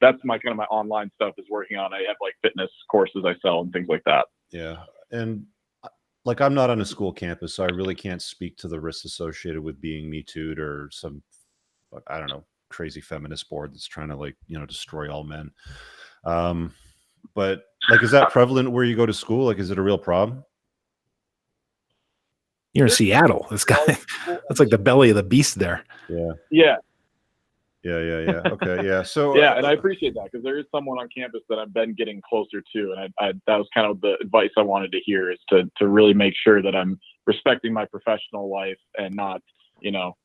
F: that's my kind of my online stuff is working on. I have like fitness courses I sell and things like that.
A: Yeah, and like I'm not on a school campus, so I really can't speak to the risks associated with being Me Too'd or some, I don't know, crazy feminist board that's trying to like destroy all men. But like, is that prevalent where you go to school? Like, is it a real problem?
B: You're in Seattle. This guy, that's like the belly of the beast there.
A: Yeah. Okay. Yeah. So
F: yeah, and I appreciate that, because there is someone on campus that I've been getting closer to, and I that was kind of the advice I wanted to hear, is to really make sure that I'm respecting my professional life and not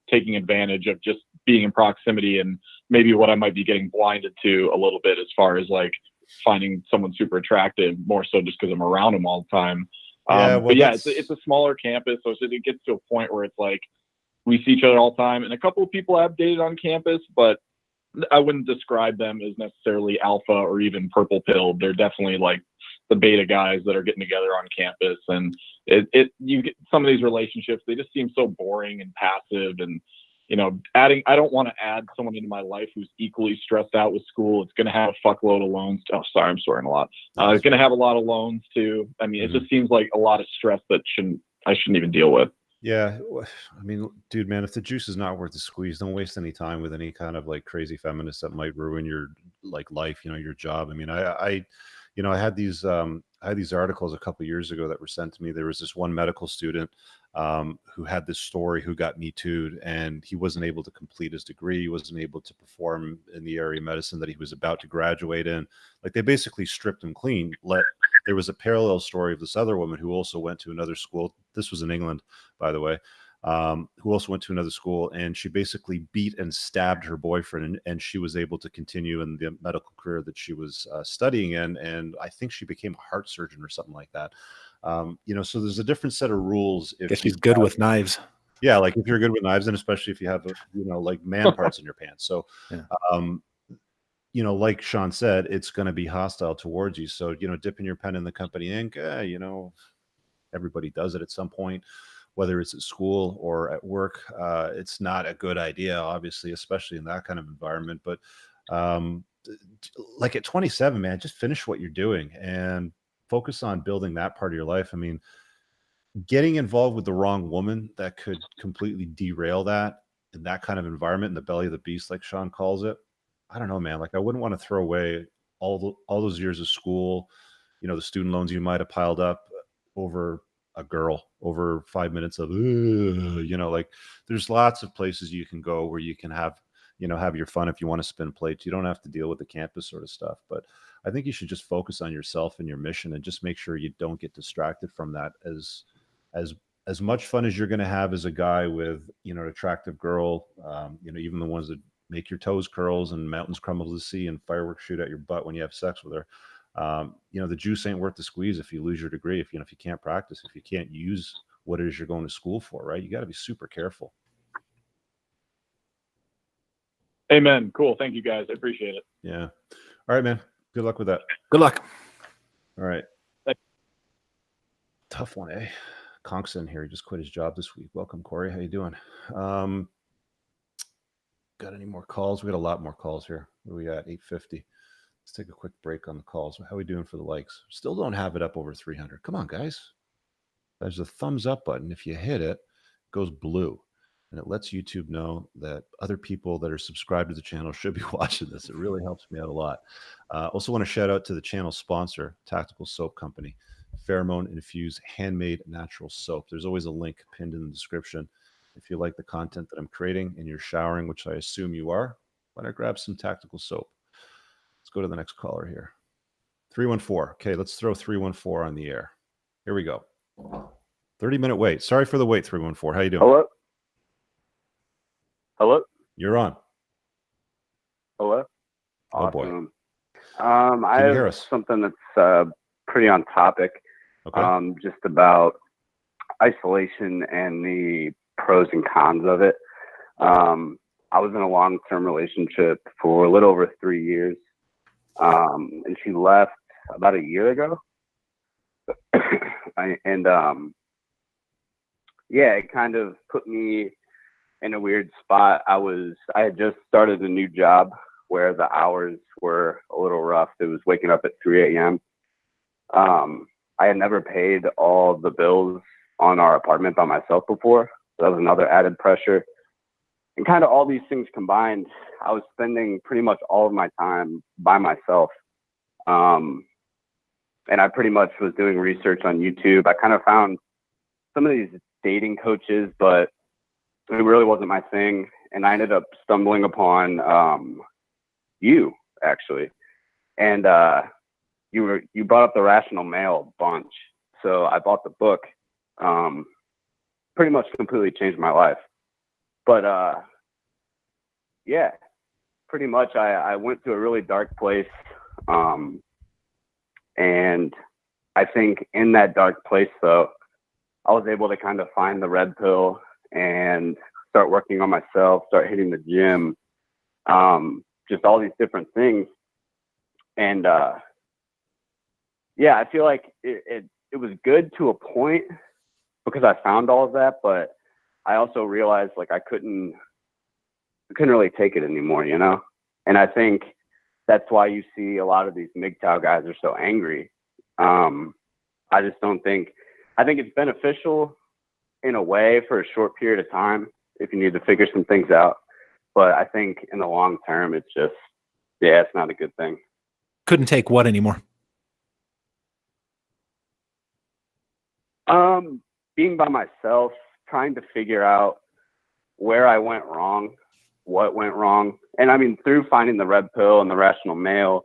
F: taking advantage of just being in proximity and maybe what I might be getting blinded to a little bit, as far as like finding someone super attractive, more so just because I'm around them all the time. But yeah, it's a smaller campus, so it gets to a point where it's like we see each other all the time, and a couple of people have dated on campus, but I wouldn't describe them as necessarily alpha or even purple pilled. They're definitely like the beta guys that are getting together on campus, and you get some of these relationships, they just seem so boring and passive, and I don't want to add someone into my life who's equally stressed out with school. It's going to have a fuckload of loans. Oh, sorry, I'm swearing a lot. It's going to have a lot of loans too. I mean, it just seems like a lot of stress that I shouldn't even deal with.
A: Yeah. I mean, dude, man, if the juice is not worth the squeeze, don't waste any time with any kind of like crazy feminist that might ruin your like life, your job. I mean, I had these articles a couple of years ago that were sent to me. There was this one medical student who had this story, who got Me Too'd, and he wasn't able to complete his degree. He wasn't able to perform in the area of medicine that he was about to graduate in. Like, they basically stripped him clean. There was a parallel story of this other woman who also went to another school. This was in England, by the way, who also went to another school, and she basically beat and stabbed her boyfriend, and she was able to continue in the medical career that she was studying in. And I think she became a heart surgeon or something like that. So there's a different set of rules.
B: If she's good with knives.
A: Yeah, like if you're good with knives, and especially if you have like man parts in your pants. So like Sean said, it's going to be hostile towards you. So dipping your pen in the company ink, everybody does it at some point, whether it's at school or at work. It's not a good idea, obviously, especially in that kind of environment. But like at 27, man, just finish what you're doing and focus on building that part of your life. I mean, getting involved with the wrong woman that could completely derail that in that kind of environment, in the belly of the beast, like Sean calls it. I don't know, man. Like, I wouldn't want to throw away all those years of school, the student loans you might have piled up over a girl, over 5 minutes of, like, there's lots of places you can go where you can have your fun if you want to spin plates. You don't have to deal with the campus sort of stuff. But I think you should just focus on yourself and your mission, and just make sure you don't get distracted from that. As much fun as you're going to have as a guy with an attractive girl, even the ones that make your toes curls and mountains crumble to the sea and fireworks shoot at your butt when you have sex with her. The juice ain't worth the squeeze if you lose your degree, if you can't practice, if you can't use what it is you're going to school for, right? You got to be super careful.
F: Amen. Cool. Thank you, guys. I appreciate it.
A: Yeah. All right, man. Good luck with that.
B: Good luck.
A: All right.
F: Thanks.
A: Tough one, eh? Conk's in here. He just quit his job this week. Welcome, Corey. How you doing? Got any more calls? We got a lot more calls here. What do we got? 850. Let's take a quick break on the calls. How are we doing for the likes? Still don't have it up over 300. Come on, guys. There's a thumbs up button. If you hit it, it goes blue, and it lets YouTube know that other people that are subscribed to the channel should be watching this. It really helps me out a lot. Also want to shout out to the channel sponsor, Tactical Soap Company, pheromone infused handmade natural soap. There's always a link pinned in the description. If you like the content that I'm creating and you're showering, which I assume you are, why not grab some Tactical Soap? Let's go to the next caller here. 314. Okay, let's throw 314 on the air. Here we go. 30-minute wait. Sorry for the wait, 314. How you doing?
G: Hello? Hello?
A: You're on.
G: Hello?
A: Oh, boy.
G: Awesome.
A: Can
G: I
A: you hear
G: have
A: us?
G: something that's pretty on topic,
A: Okay.
G: just about isolation and the pros and cons of it. I was in a long-term relationship for a little over 3 years, and she left about a year ago. Yeah, it kind of put me in a weird spot. I had just started a new job where the hours were a little rough. It was waking up at 3 a.m. I had never paid all the bills on our apartment by myself before. So that was another added pressure. And kind of all these things combined, I was spending pretty much all of my time by myself. And I pretty much was doing research on YouTube. I kind of found some of these dating coaches, but it really wasn't my thing. And I ended up stumbling upon you, actually. And you brought up the Rational Male a bunch. So I bought the book. Pretty much completely changed my life. But yeah, pretty much I went to a really dark place. And I think in that dark place, though, I was able to kind of find the red pill and start working on myself, start hitting the gym, just all these different things. And yeah, I feel like it was good to a point because I found all of that, but I also realized like I couldn't really take it anymore, you know? And I think that's why you see a lot of these MGTOW guys are so angry. I just don't think, I think it's beneficial in a way for a short period of time if you need to figure some things out. But I think in the long term, it's just, yeah, it's not a good thing.
B: Couldn't take what anymore?
G: Being by myself, trying to figure out where I went wrong, what went wrong. And I mean, through finding the red pill and the Rational Male,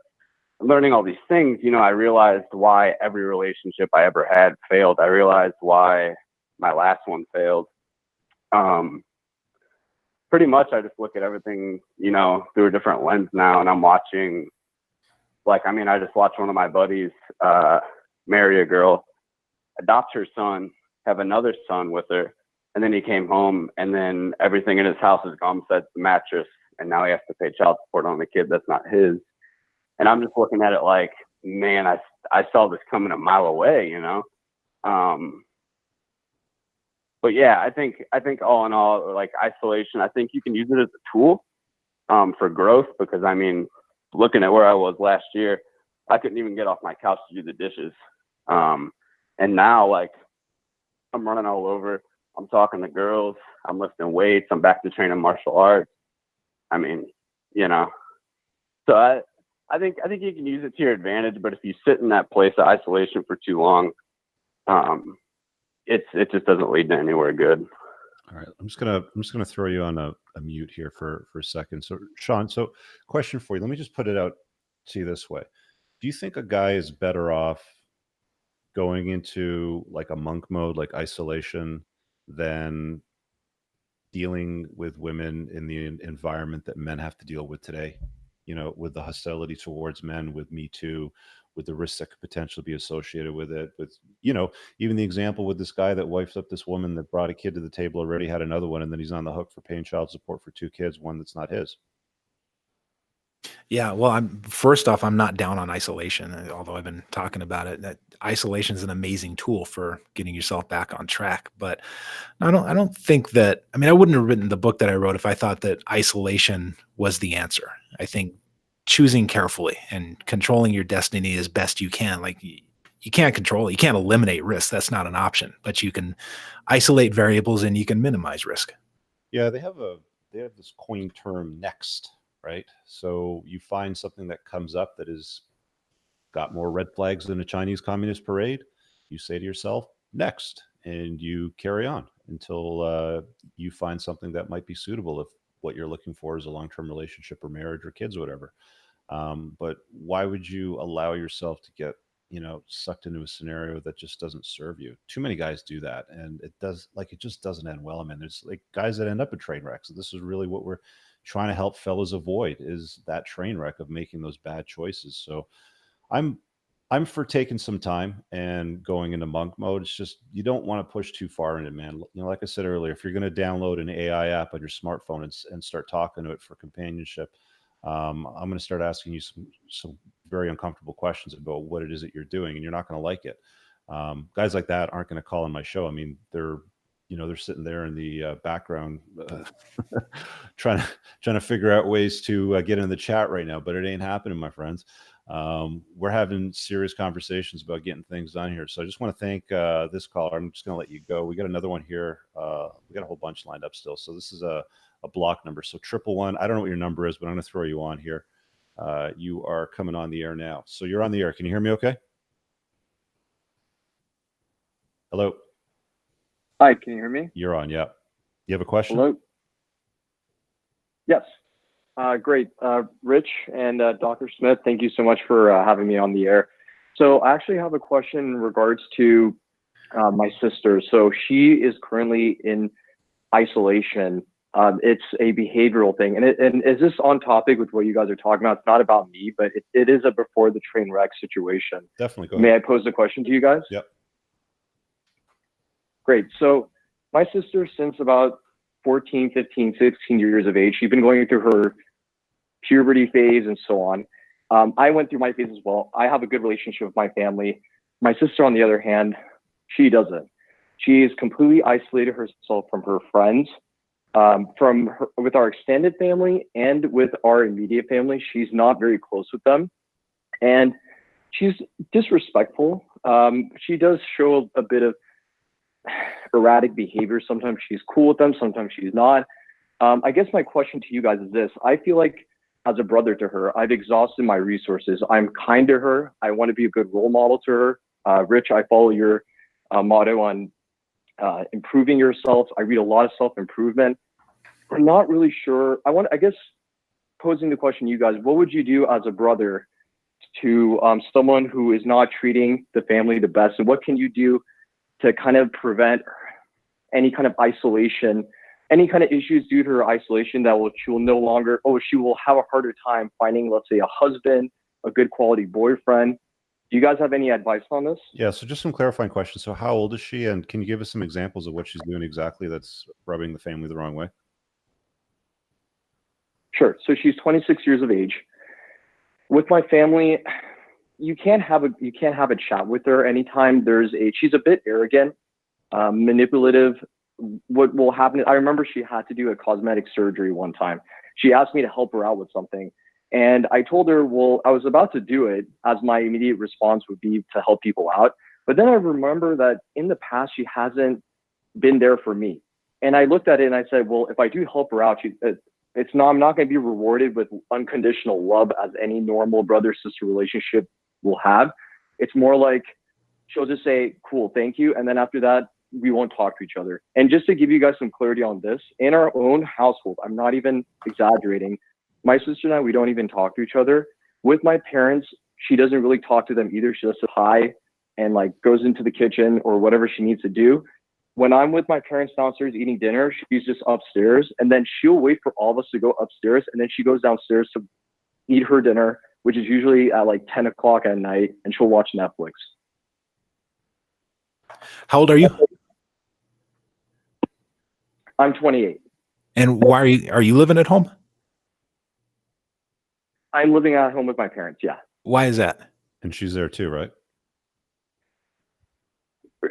G: learning all these things, you know, I realized why every relationship I ever had failed. I realized why my last one failed. Pretty much I just look at everything, you know, through a different lens now. And I'm watching, like, I mean, I just watched one of my buddies marry a girl, adopt her son, have another son with her. And then he came home and then everything in his house is gone besides the mattress. And now he has to pay child support on the kid that's not his. And I'm just looking at it like, man, I saw this coming a mile away, you know? But yeah, I think all in all, like isolation, I think you can use it as a tool for growth, because I mean, looking at where I was last year, I couldn't even get off my couch to do the dishes. And now, like, I'm running all over. I'm talking to girls. I'm lifting weights. I'm back to training martial arts. I mean, you know. So I think you can use it to your advantage, but if you sit in that place of isolation for too long, it just doesn't lead to anywhere good.
A: All right, I'm just gonna throw you on a mute here for a second. So Sean, so question for you. Let me just put it out to you this way. Do you think a guy is better off going into like a monk mode, like isolation, than dealing with women in the environment that men have to deal with today? You know, with the hostility towards men, with Me Too, with the risks that could potentially be associated with it, with, you know, even the example with this guy that wifes up this woman that brought a kid to the table, already had another one, and then he's on the hook for paying child support for 2 kids, one that's not his.
B: Yeah, well, first off, I'm not down on isolation, although I've been talking about it. That isolation is an amazing tool for getting yourself back on track. But I don't think that. I mean, I wouldn't have written the book that I wrote if I thought that isolation was the answer. I think choosing carefully and controlling your destiny as best you can. Like you can't control it, you can't eliminate risk. That's not an option. But you can isolate variables and you can minimize risk.
A: Yeah, they have this coin term, next, right? So you find something that comes up that is got more red flags than a Chinese Communist parade. You say to yourself, next, and you carry on until you find something that might be suitable if what you're looking for is a long-term relationship or marriage or kids or whatever. But why would you allow yourself to get, you know, sucked into a scenario that just doesn't serve you? Too many guys do that, and it just doesn't end well. I mean, there's like guys that end up in train wrecks. This is really what we're trying to help fellas avoid, is that train wreck of making those bad choices. So I'm for taking some time and going into monk mode. It's just you don't want to push too far into it, man. You know, like I said earlier, if you're going to download an AI app on your smartphone and start talking to it for companionship, I'm going to start asking you some very uncomfortable questions about what it is that you're doing, and you're not going to like it. Guys like that aren't going to call on my show. I mean, they're sitting there in the background trying to figure out ways to get in the chat right now, but it ain't happening, my friends. We're having serious conversations about getting things done here. So I just want to thank this caller. I'm just going to let you go. We got another one here. We got a whole bunch lined up still. So this is a block number. So 111. I don't know what your number is, but I'm going to throw you on here. You are coming on the air now. So you're on the air. Can you hear me okay? Hello.
H: Hi, can you hear me?
A: You're on, yeah. You have a question?
H: Hello? Yes. Great. Rich and Dr. Smith, thank you so much for having me on the air. So I actually have a question in regards to my sister. So she is currently in isolation. It's a behavioral thing. And is this on topic with what you guys are talking about? It's not about me, but it is a before the train wreck situation.
A: Definitely. Go ahead.
H: May I pose a question to you guys?
A: Yep.
H: Great. So my sister, since about 14, 15, 16 years of age, she's been going through her puberty phase and so on. I went through my phase as well. I have a good relationship with my family. My sister, on the other hand, she doesn't. She is completely isolated herself from her friends, with our extended family and with our immediate family. She's not very close with them, and she's disrespectful. She does show a bit of erratic behavior. Sometimes she's cool with them, sometimes she's not. I guess my question to you guys is this. I feel like as a brother to her, I've exhausted my resources. I'm kind to her. I want to be a good role model to her. Rich, I follow your motto on improving yourself. I read a lot of self-improvement. I'm not really sure. I guess posing the question to you guys, what would you do as a brother to someone who is not treating the family the best? And what can you do to kind of prevent any kind of isolation, any kind of issues due to her isolation she will have a harder time finding, let's say, a husband, a good quality boyfriend. Do you guys have any advice on this?
A: Yeah, so just some clarifying questions. So how old is she? And can you give us some examples of what she's doing exactly that's rubbing the family the wrong way?
H: Sure. So she's 26 years of age. With my family, you can't have a chat with her anytime she's a bit arrogant, manipulative. What will happen? I remember she had to do a cosmetic surgery one time. She asked me to help her out with something. And I told her, well, I was about to do it, as my immediate response would be to help people out. But then I remember that in the past, she hasn't been there for me. And I looked at it and I said, well, if I do help her out, I'm not going to be rewarded with unconditional love as any normal brother-sister relationship will have. It's more like she'll just say, cool, thank you. And then after that, we won't talk to each other. And just to give you guys some clarity on this, in our own household, I'm not even exaggerating, my sister and I, we don't even talk to each other. With my parents, she doesn't really talk to them either. She just says hi and like goes into the kitchen or whatever she needs to do. When I'm with my parents downstairs eating dinner, she's just upstairs, and then she'll wait for all of us to go upstairs, and then she goes downstairs to eat her dinner, which is usually at like 10 o'clock at night, and she'll watch Netflix.
B: How old are you?
H: I'm 28.
B: And why are you living at home?
H: I'm living at home with my parents, yeah.
B: Why is that?
A: And she's there too, right?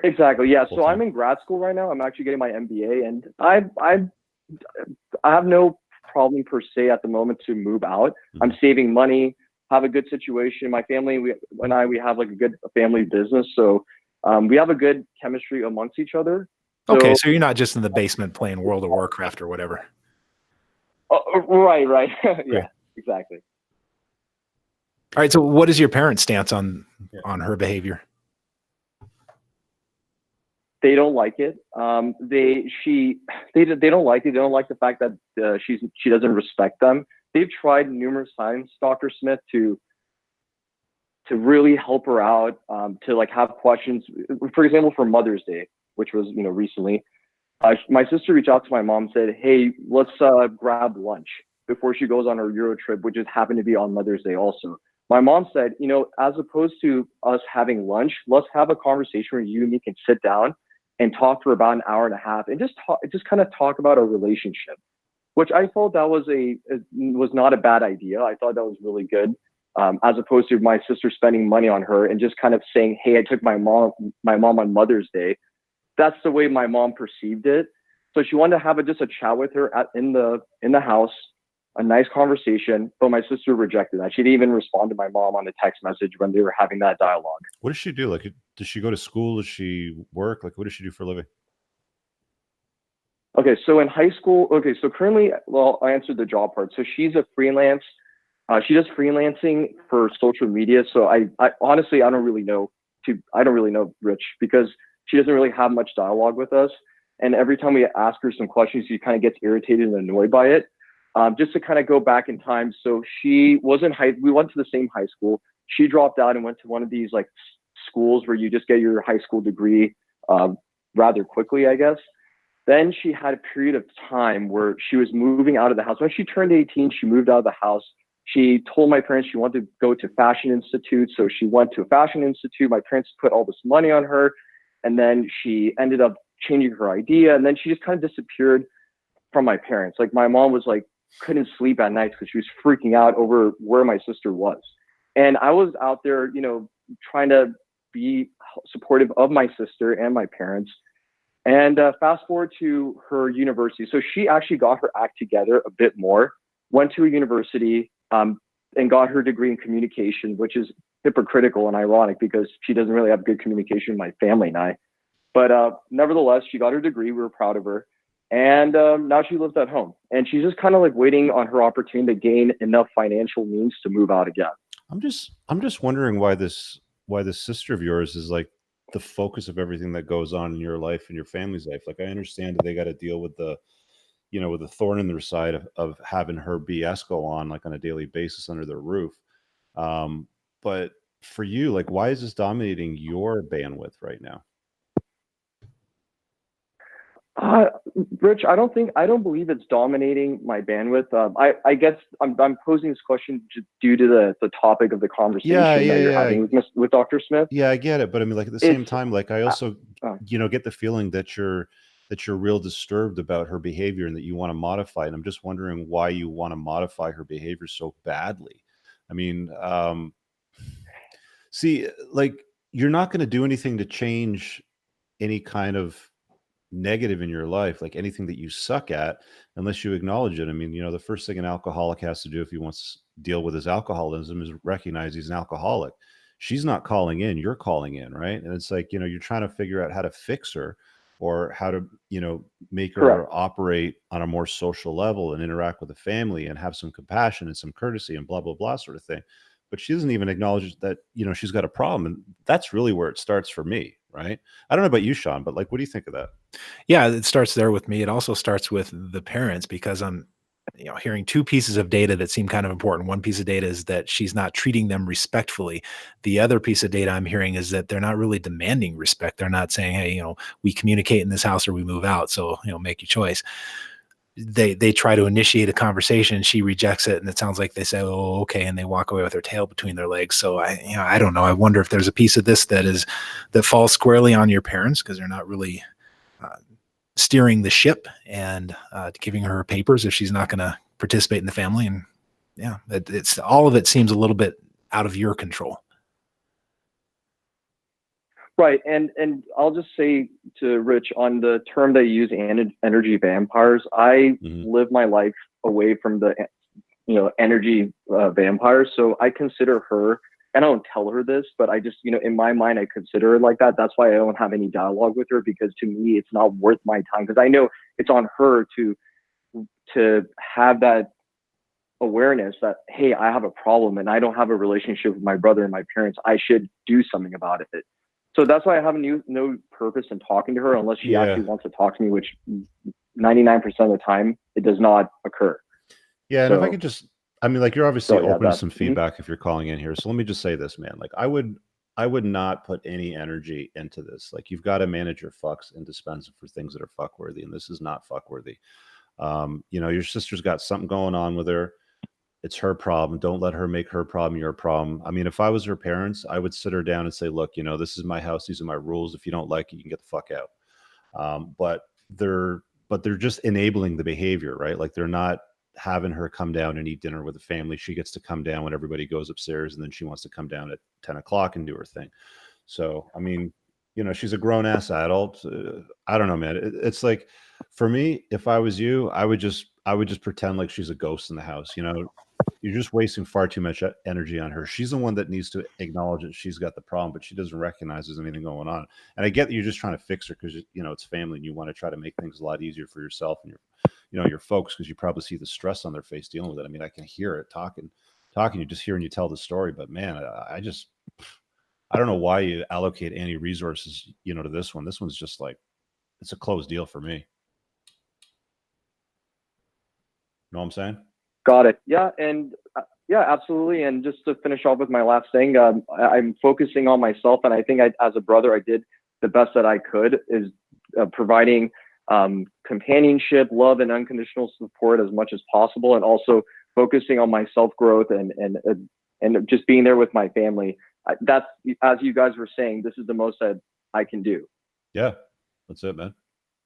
H: Exactly, yeah. So I'm in grad school right now. I'm actually getting my MBA, and I have no problem per se at the moment to move out. I'm saving money, have a good situation. My family, we have like a good family business, so we have a good chemistry amongst each other.
B: Okay, so you're not just in the basement playing World of Warcraft or whatever.
H: Right. Yeah, exactly.
B: All right, so what is your parents' stance on her behavior?
H: They don't like it. They don't like it. They don't like the fact that she doesn't respect them. They've tried numerous times, Dr. Smith, to really help her out, to like have questions. For example, for Mother's Day, which was recently, my sister reached out to my mom and said, "Hey, let's grab lunch before she goes on her Euro trip," which just happened to be on Mother's Day also. My mom said, as opposed to us having lunch, let's have a conversation where you and me can sit down and talk for about an hour and a half and just kind of talk about our relationship, which I thought that was not a bad idea. I thought that was really good, as opposed to my sister spending money on her and just kind of saying, "Hey, I took my mom on Mother's Day." That's the way my mom perceived it. So she wanted to have just a chat with her in the house, a nice conversation, but my sister rejected that. She didn't even respond to my mom on the text message when they were having that dialogue.
A: What does she do? Like, does she go to school? Does she work? Like, what does she do for a living?
H: Okay, so in high school, so currently, well, I answered the job part. So she's a freelance. She does freelancing for social media. So I honestly, I don't really know Rich, because she doesn't really have much dialogue with us. And every time we ask her some questions, she kind of gets irritated and annoyed by it. Just to kind of go back in time. So we went to the same high school. She dropped out and went to one of these like schools where you just get your high school degree rather quickly, I guess. Then she had a period of time where she was moving out of the house. When she turned 18, she moved out of the house. She told my parents she wanted to go to Fashion Institute. So she went to a Fashion Institute. My parents put all this money on her. And then she ended up changing her idea. And then she just kind of disappeared from my parents. Like my mom was like, couldn't sleep at night because she was freaking out over where my sister was. And I was out there, trying to be supportive of my sister and my parents. And fast forward to her university. So she actually got her act together a bit more, went to a university and got her degree in communication, which is hypocritical and ironic because she doesn't really have good communication with my family and I. But nevertheless, she got her degree. We were proud of her. And now she lives at home. And she's just kind of like waiting on her opportunity to gain enough financial means to move out again.
A: I'm just wondering why this sister of yours is like the focus of everything that goes on in your life and your family's life. Like, I understand that they got to deal with the thorn in their side of having her BS go on like on a daily basis under their roof. But for you, like, why is this dominating your bandwidth right now?
H: Rich, I don't believe it's dominating my bandwidth. I guess I'm posing this question due to the topic of the conversation that you're having with Dr. Smith.
A: Yeah, I get it, but I mean, like at the same time, like I also, get the feeling that you're real disturbed about her behavior and that you want to modify it. And I'm just wondering why you want to modify her behavior so badly. I mean, see, like you're not going to do anything to change any kind of negative in your life, like anything that you suck at, unless you acknowledge it. I mean, the first thing an alcoholic has to do if he wants to deal with his alcoholism is recognize he's an alcoholic. she's not calling in, you're calling in, right? And it's like, you're trying to figure out how to fix her, or how to, make her
H: Correct.
A: operate on a more social level and interact with the family and have some compassion and some courtesy and blah, blah, blah sort of thing. But she doesn't even acknowledge that, she's got a problem. And that's really where it starts for me, right? I don't know about you, Sean, but like, what do you think of that?
B: Yeah, it starts there with me. It also starts with the parents, because I'm hearing two pieces of data that seem kind of important. One piece of data is that she's not treating them respectfully. The other piece of data I'm hearing is that they're not really demanding respect. They're not saying, hey, we communicate in this house or we move out, so make your choice. They try to initiate a conversation, she rejects it, and it sounds like they say, oh, okay, and they walk away with their tail between their legs. So I don't know. I wonder if there's a piece of this that falls squarely on your parents, because they're not really steering the ship and giving her papers if she's not going to participate in the family. And yeah, it's all of it seems a little bit out of your control.
H: Right. And I'll just say to Rich, on the term that you use, energy vampires, I live my life away from the, energy vampires. So I consider her, and I don't tell her this, but I just, in my mind, I consider her like that. That's why I don't have any dialogue with her, because to me, it's not worth my time, because I know it's on her to have that awareness that, hey, I have a problem and I don't have a relationship with my brother and my parents. I should do something about it. So that's why I have no purpose in talking to her, unless she actually wants to talk to me, which 99% of the time it does not occur.
A: Yeah, and if I could just, like, you're obviously open to some
H: Mhm.
A: feedback if you're calling in here. So let me just say this, man. Like, I would not put any energy into this. Like, you've got to manage your fucks and dispense for things that are fuckworthy, and this is not fuckworthy. Your sister's got something going on with her. It's her problem. Don't let her make her problem your problem. I mean, if I was her parents, I would sit her down and say, look, this is my house. These are my rules. If you don't like it, you can get the fuck out. But they're just enabling the behavior, right? Like, they're not having her come down and eat dinner with the family. She gets to come down when everybody goes upstairs, and then she wants to come down at 10 o'clock and do her thing. So, I mean, she's a grown ass adult. I don't know, man. It's like, for me, if I was you, I would just pretend like she's a ghost in the house. You're just wasting far too much energy on her. She's the one that needs to acknowledge that she's got the problem, but she doesn't recognize there's anything going on. And I get that you're just trying to fix her because it's family and you want to try to make things a lot easier for yourself and your folks, because you probably see the stress on their face dealing with it. I mean, I can hear it talking, you just hearing you tell the story. But man, I don't know why you allocate any resources, to this one. This one's just like, it's a closed deal for me. Know what I'm saying?
H: Got it. Yeah. And yeah, absolutely. And just to finish off with my last thing, I'm focusing on myself. And I think as a brother, I did the best that I could, is providing companionship, love, and unconditional support as much as possible. And also focusing on my self-growth and just being there with my family. That's, as you guys were saying, this is the most that I can do.
A: Yeah, that's it, man.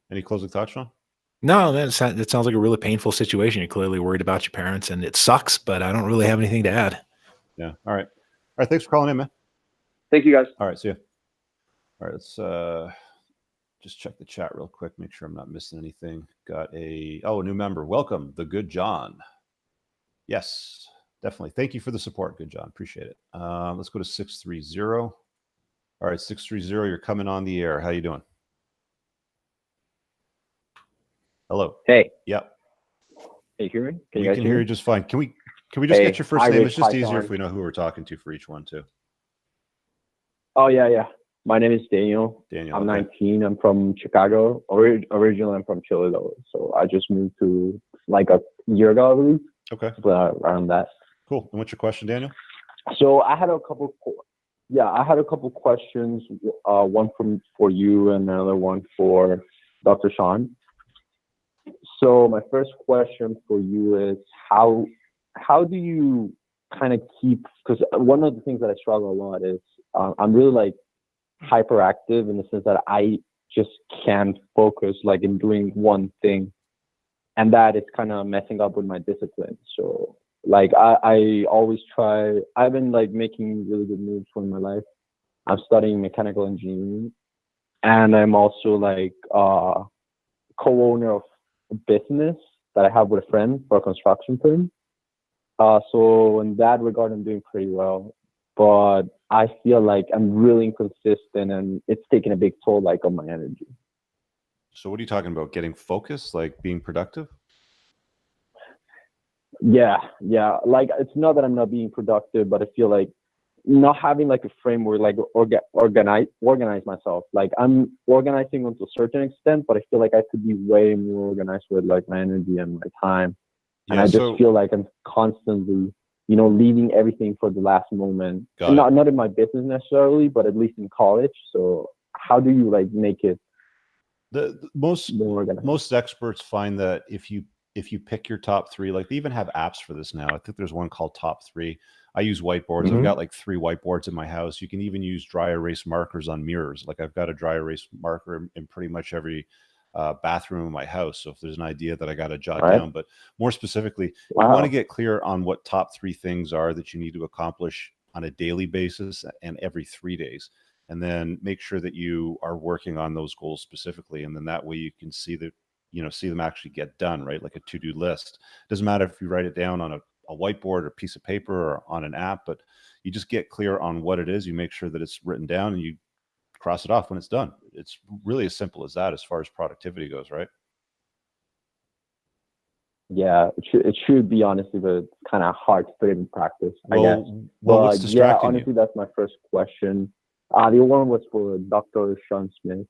A: Any closing thoughts, Sean?
B: No, it sounds like a really painful situation. You're clearly worried about your parents, and it sucks, but I don't really have anything to add.
A: Yeah. All right. Thanks for calling in, man.
H: Thank you, guys.
A: All right. See you. All right. Let's just check the chat real quick. Make sure I'm not missing anything. Got a new member. Welcome, the Good John. Yes, definitely. Thank you for the support, Good John. Appreciate it. Let's go to 630. All right, 630. You're coming on the air. How you doing? Hello.
I: Hey.
A: Yep.
I: Can you hear me?
A: We can hear you just fine. Can we just get your first name? It's just easier
I: Sean.
A: if we know who we're talking to for each one too.
I: Oh yeah. My name is Daniel.
A: Daniel.
I: I'm 19. I'm from Chicago. Originally, I'm from Chile though. So I just moved to like a year ago, I believe.
A: Okay.
I: Around that.
A: Cool. And what's your question, Daniel?
I: So I had a couple questions. One for you and another one for Dr. Sean. So my first question for you is how do you kind of keep, because one of the things that I struggle a lot is I'm really like hyperactive in the sense that I just can't focus like in doing one thing, and that is kind of messing up with my discipline. So like I always try, I've been like making really good moves for my life. I'm studying mechanical engineering, and I'm also like co-owner of a business that I have with a friend for a construction firm. So in that regard, I'm doing pretty well. but I feel like I'm really inconsistent, and it's taking a big toll, like, on my energy.
A: So what are you talking about? Getting focused, like being productive?
I: Yeah. Like, it's not that I'm not being productive, but I feel like not having like a framework, like organize myself. Like, I'm organizing to a certain extent, but I feel like I could be way more organized with like my energy and my time. And
A: Yeah,
I: I just
A: so
I: feel like I'm constantly, leaving everything for the last moment.
A: got
I: And
A: it.
I: not in my business necessarily, but at least in college. So how do you like make it
A: The
I: more organized?
A: most experts find that if you pick your top three, like they even have apps for this now. I think there's one called Top Three. I use whiteboards. I've
I: Mhm.
A: got like 3 whiteboards in my house. You can even use dry erase markers on mirrors. Like I've got a dry erase marker in pretty much every bathroom in my house. So if there's an idea that I got to jot
I: Right.
A: down, but more specifically, you want
I: Wow.
A: to get clear on what top 3 things are that you need to accomplish on a daily basis and every 3 days. And then make sure that you are working on those goals specifically. And then that way you can see that, see them actually get done, right? Like a to-do list. Doesn't matter if you write it down on a whiteboard or a piece of paper or on an app, but you just get clear on what it is. You make sure that it's written down and you cross it off when it's done. It's really as simple as that as far as productivity goes, right?
I: Yeah, it should be, honestly, but it's kind of hard to put it in practice, I guess.
A: Well, what's
I: But yeah,
A: distracting
I: honestly,
A: you?
I: that's my first question. The other one was for Dr. Sean Smith.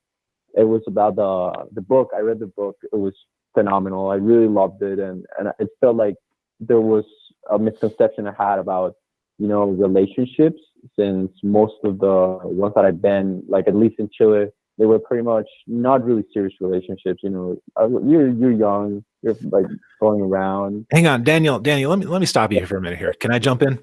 I: It was about the book. I read the book. It was phenomenal. I really loved it, and it felt like there was a misconception I had about relationships, since most of the ones that I've been, like, at least in Chile, they were pretty much not really serious relationships. You're young, you're like going around.
B: Hang on, Daniel, let me stop you here for a minute here. Can I jump in?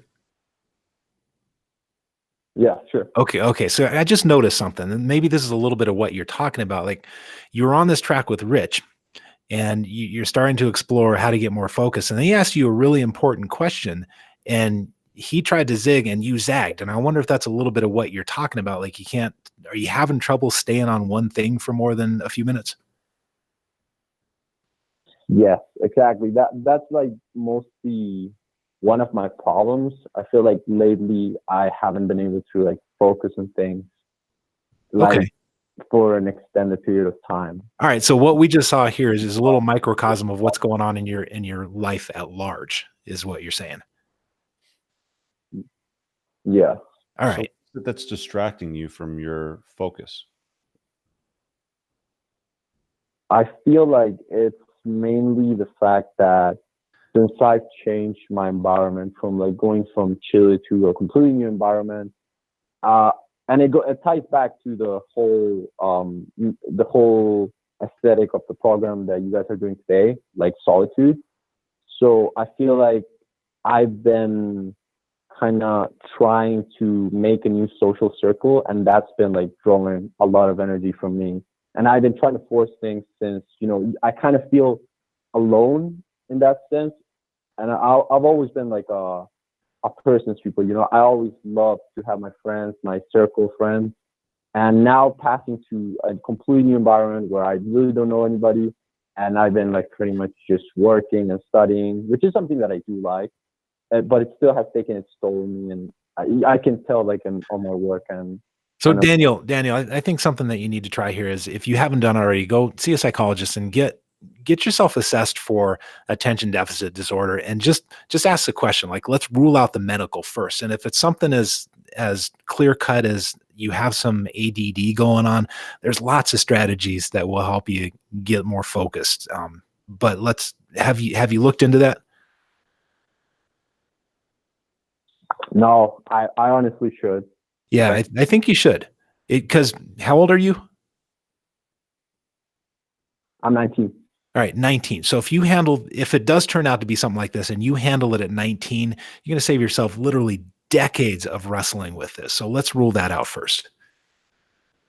I: Yeah, sure.
B: Okay. So I just noticed something, and maybe this is a little bit of what you're talking about. Like, you were on this track with Rich, and you're starting to explore how to get more focus. And he asked you a really important question, and he tried to zig and you zagged. And I wonder if that's a little bit of what you're talking about. Like, are you having trouble staying on one thing for more than a few minutes?
I: Yes, exactly. That's like mostly one of my problems. I feel like lately I haven't been able to like focus on things like
B: Okay.
I: for an extended period of time.
B: All right. So what we just saw here is a little microcosm of what's going on in your life at large, is what you're saying.
I: Yeah.
B: All
A: So
B: right.
A: that's distracting you from your focus.
I: I feel like it's mainly the fact that since I've changed my environment from like going from Chile to a completely new environment, and it ties back to the whole aesthetic of the program that you guys are doing today, like Solitude. So I feel like I've been kind of trying to make a new social circle, and that's been like drawing a lot of energy from me. And I've been trying to force things since, I kind of feel alone in that sense. And I've always been like a person's people. I always love to have my friends, my circle of friends. And now passing to a completely new environment where I really don't know anybody, and I've been like pretty much just working and studying, which is something that I do like, but it still has taken its toll on me, and I can tell like on my work. And
B: So
I: kind of,
B: Daniel, I think something that you need to try here is, if you haven't done already, go see a psychologist and get yourself assessed for attention deficit disorder, and just ask the question, like, let's rule out the medical first. And if it's something as clear cut as you have some ADD going on, there's lots of strategies that will help you get more focused. But have you looked into that?
I: no, I honestly should.
B: Yeah, I think you should. Because how old are you?
I: I'm 19.
B: All right, 19. So if it does turn out to be something like this and you handle it at 19, you're going to save yourself literally decades of wrestling with this. So let's rule that out first.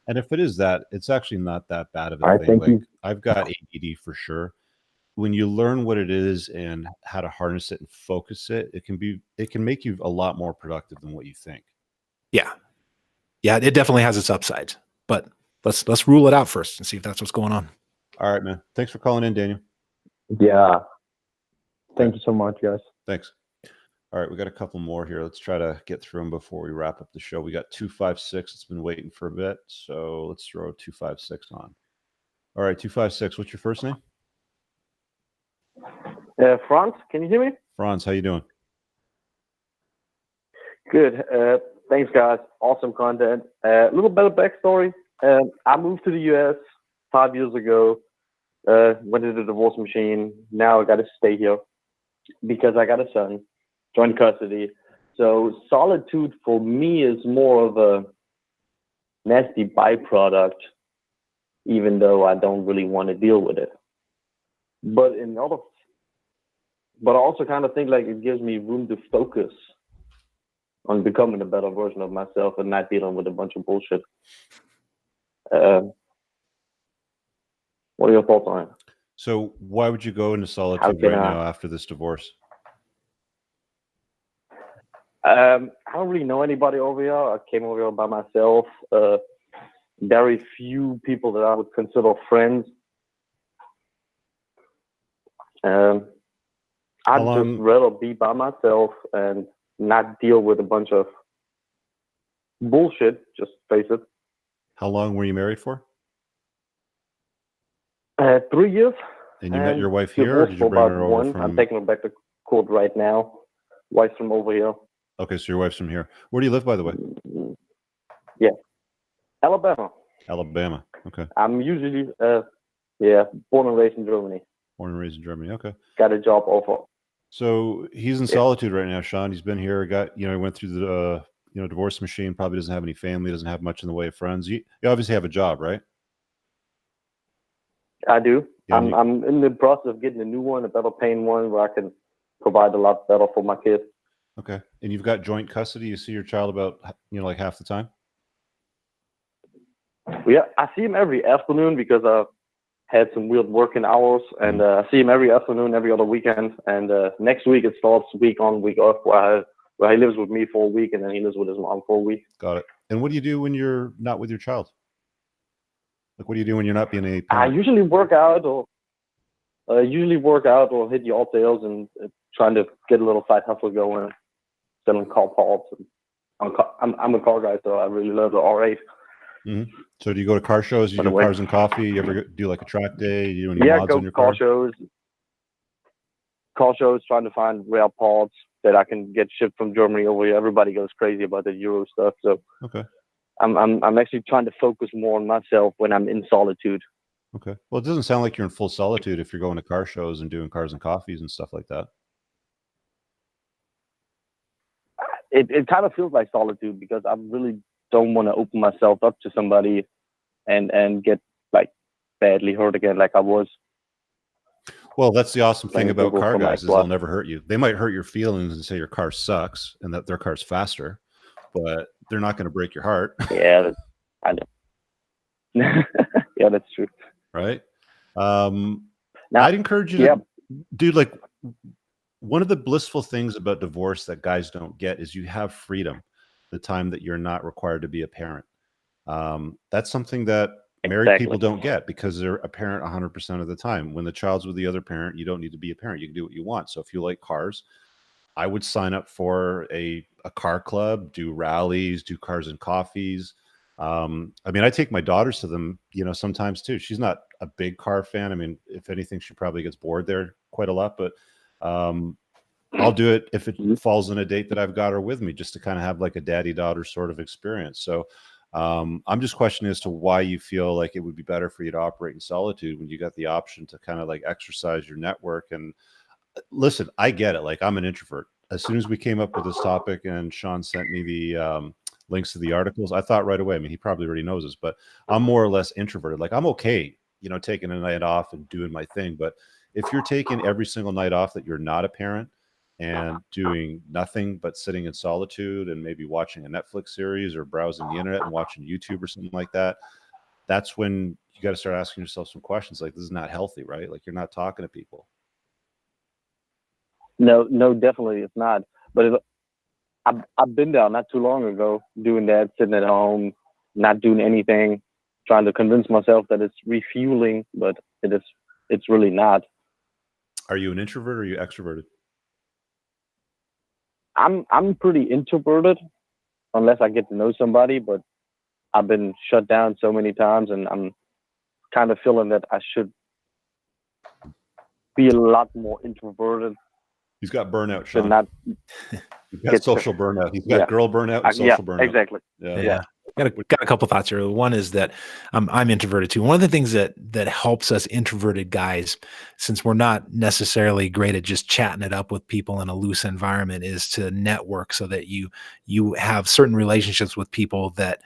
A: And if it is that, it's actually not that bad of a
I: All right,
A: thing.
I: thank
A: Like
I: you.
A: I've got ADD for sure. When you learn what it is and how to harness it and focus it, it can make you a lot more productive than what you think.
B: Yeah. Yeah, it definitely has its upsides. But let's rule it out first and see if that's what's going on.
A: All right, man. Thanks for calling in, Daniel.
I: Yeah. Thank you so much, guys.
A: Thanks. All right, we got a couple more here. Let's try to get through them before we wrap up the show. We got 256. It's been waiting for a bit, so let's throw 256 on. All right, 256. What's your first name?
J: Franz, can you hear me?
A: Franz, how you doing?
J: Good. Thanks, guys. Awesome content. A little bit of backstory. I moved to the U.S. 5 years ago. Went to the divorce machine. Now I got to stay here because I got a son, joint custody. So solitude for me is more of a nasty byproduct, even though I don't really want to deal with it. But I also kind of think like it gives me room to focus on becoming a better version of myself and not dealing with a bunch of bullshit. What are your thoughts on it?
A: So why would you go into solitude right now after this divorce?
J: I don't really know anybody over here. I came over here by myself. Very few people that I would consider friends. I'd just rather be by myself and not deal with a bunch of bullshit, just face it.
A: How long were you married for?
J: 3 years.
A: And you met your wife here, or did you bring her over from...
J: I'm taking her back to court right now. Wife's from over here.
A: Okay, so your wife's from here. Where do you live, by the way?
J: Yeah. Alabama.
A: Alabama, okay.
J: I'm usually, born and raised in Germany.
A: Born and raised in Germany, okay.
J: Got a job offer.
A: So he's in solitude right now, Sean. He's been here, he went through the divorce machine, probably doesn't have any family, doesn't have much in the way of friends. You obviously have a job, right?
J: I do.
A: Yeah,
J: I'm in the process of getting a new one, a better paying one where I can provide a lot better for my kids.
A: Okay. And you've got joint custody. You see your child about, like half the time?
J: Yeah, I see him every afternoon because I had some weird working hours, and I see him every afternoon, every other weekend. And next week it starts week on, week off, where he lives with me for a week, and then he lives with his mom for a week.
A: Got it. And what do you do when you're not with your child? Like, what do you do when you're not being a parent?
J: I usually work out or hit the odd sales and trying to get a little side hustle going, selling car parts. I'm a car guy, so I really love the R8.
A: Mm-hmm. So do you go to car shows? You do cars and coffee? You ever do like a track day? You do any mods on your car?
J: Car shows, trying to find rare parts that I can get shipped from Germany over here. Everybody goes crazy about the Euro stuff. So
A: okay.
J: I'm actually trying to focus more on myself when I'm in solitude.
A: Okay. Well, it doesn't sound like you're in full solitude if you're going to car shows and doing cars and coffees and stuff like that.
J: It kind of feels like solitude because I really don't want to open myself up to somebody and get like badly hurt again like I was.
A: Well, that's the awesome thing about car guys is they'll never hurt you. They might hurt your feelings and say your car sucks and that their car's faster, but they're not going to break your heart.
J: Yeah, I know. Yeah, that's true.
A: Right? I'd encourage you to, dude, like one of the blissful things about divorce that guys don't get is you have freedom, the time that you're not required to be a parent. That's something that married people don't get because they're a parent 100% of the time. When the child's with the other parent, you don't need to be a parent. You can do what you want. So if you like cars, I would sign up for a car club, do rallies, do cars and coffees. I mean, I take my daughters to them, sometimes too. She's not a big car fan. I mean, if anything, she probably gets bored there quite a lot, but I'll do it if it falls on a date that I've got her with me, just to kind of have like a daddy-daughter sort of experience. So I'm just questioning as to why you feel like it would be better for you to operate in solitude when you got the option to kind of like exercise your network. And listen, I get it. Like, I'm an introvert. As soon as we came up with this topic and Sean sent me the links to the articles, I thought right away, I mean, he probably already knows this, but I'm more or less introverted. Like, I'm okay, taking a night off and doing my thing. But if you're taking every single night off that you're not a parent and doing nothing but sitting in solitude and maybe watching a Netflix series or browsing the internet and watching YouTube or something like that, that's when you got to start asking yourself some questions. Like, this is not healthy, right? Like, you're not talking to people.
J: No, definitely it's not. But I've been there not too long ago doing that, sitting at home, not doing anything, trying to convince myself that it's refueling, but it's really not.
A: Are you an introvert or are you extroverted?
J: I'm pretty introverted unless I get to know somebody, but I've been shut down so many times, and I'm kind of feeling that I should be a lot more introverted.
A: He's got burnout,
J: But
A: Sean.
J: not
A: He's got
J: get
A: social burnout. He's got
J: yeah.
A: girl burnout and social burnout.
J: Exactly.
A: Yeah.
B: Got a couple thoughts here. One is that I'm introverted too. One of the things that helps us introverted guys, since we're not necessarily great at just chatting it up with people in a loose environment, is to network so that you have certain relationships with people that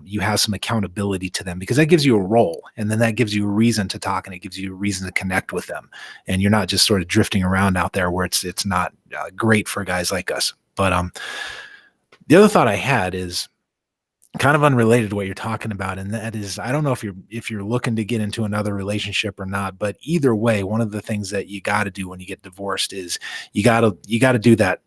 B: you have some accountability to them, because that gives you a role, and then that gives you a reason to talk, and it gives you a reason to connect with them, and you're not just sort of drifting around out there where it's not great for guys like us. But the other thought I had is kind of unrelated to what you're talking about, and that is, I don't know if you're looking to get into another relationship or not, but either way, one of the things that you got to do when you get divorced is you got to do that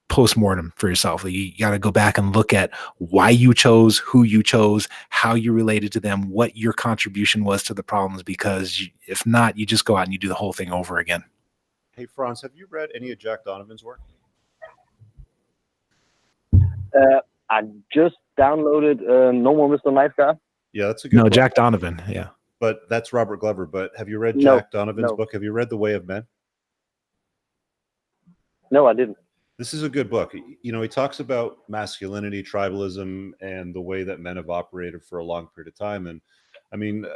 B: postmortem for yourself. You got to go back and look at why you chose, who you chose, how you related to them, what your contribution was to the problems, because if not, you just go out and you do the whole thing over again.
A: Hey, Franz, have you read any of Jack Donovan's work?
J: I just downloaded No More Mr. Nice Guy.
A: Yeah, that's a good
B: No,
A: book.
B: Jack Donovan. Yeah.
A: But that's Robert Glover. But have you read
J: No,
A: Jack Donovan's
J: no.
A: book? Have you read The Way of Men?
J: No, I didn't.
A: This is a good book. You know, he talks about masculinity, tribalism, and the way that men have operated for a long period of time. And I mean,